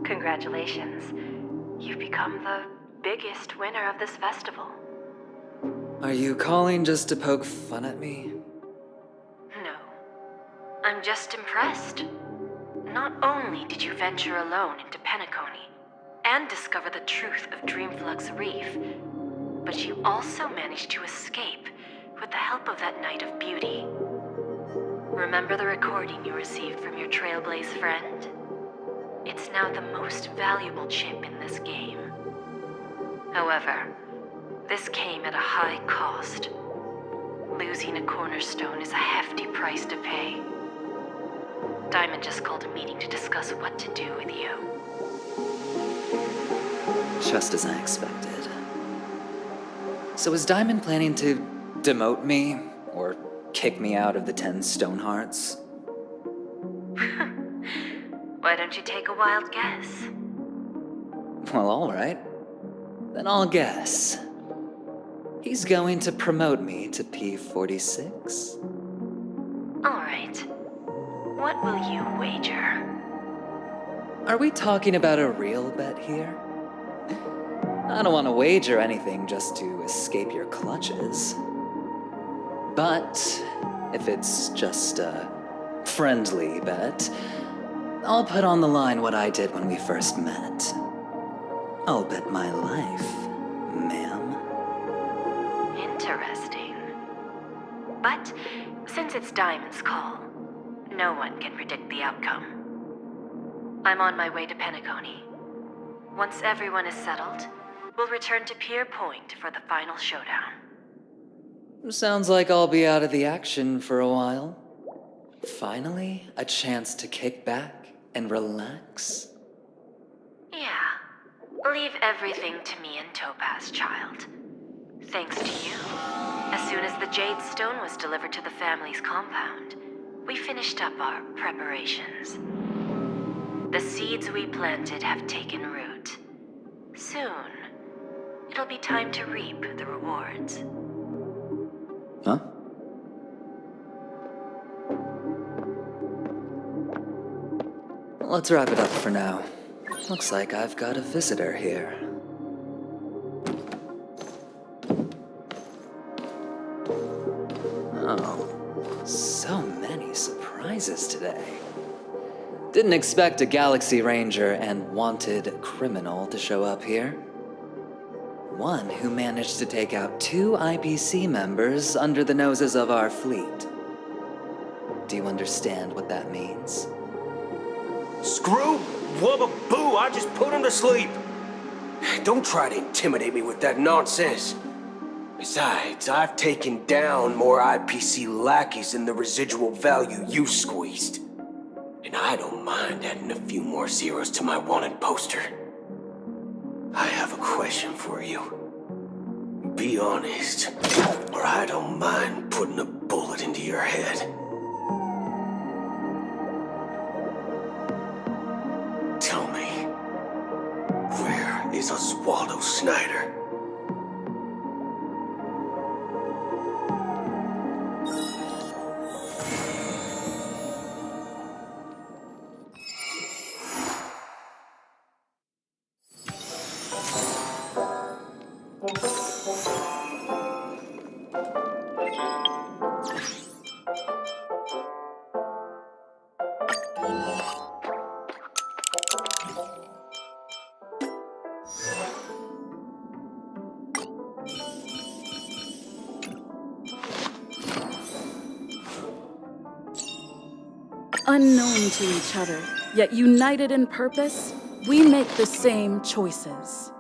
Congratulations. You've become the biggest winner of this festival. Are you calling just to poke fun at me? No. I'm just impressed. Not only did you venture alone into Penacony and discover the truth of Dreamflux Reef, but you also managed to escape with the help of that Knight of Beauty. Remember the recording you received from your Trailblaze friend? It's now the most valuable chip in this game. However, this came at a high cost. Losing a cornerstone is a hefty price to pay. Diamond just called a meeting to discuss what to do with you. Just as I expected. So is Diamond planning to demote me or kick me out of the 10 Stonehearts? Why don't you take a wild guess? Well, alright. Then I'll guess. He's going to promote me to P46? Alright. What will you wager? Are we talking about a real bet here? I don't want to wager anything just to escape your clutches. But if it's just a friendly bet, I'll put on the line what I did when we first met. I'll bet my life, ma'am. Interesting. But since it's Diamond's call, no one can predict the outcome. I'm on my way to Penacony. Once everyone is settled, we'll return to Pier Point for the final showdown. Sounds like I'll be out of the action for a while. Finally, a chance to kick back and relax. Yeah. Leave everything to me and Topaz, child. Thanks to you, as soon as the Jade Stone was delivered to the family's compound, we finished up our preparations. The seeds we planted have taken root. Soon, it'll be time to reap the rewards. Huh? Let's wrap it up for now. Looks like I've got a visitor here. Oh, so many surprises today. Didn't expect a Galaxy Ranger and wanted criminal to show up here. One who managed to take out 2 IPC members under the noses of our fleet. Do you understand what that means? Screw wubba boo, I just put him to sleep. Don't try to intimidate me with that nonsense. Besides, I've taken down more IPC lackeys than the residual value you squeezed. And I don't mind adding a few more zeros to my wanted poster. I have a question for you. Be honest, or I don't mind putting a bullet into your head. Tell me, where is Oswaldo Snyder? Unknown to each other, yet united in purpose, we make the same choices.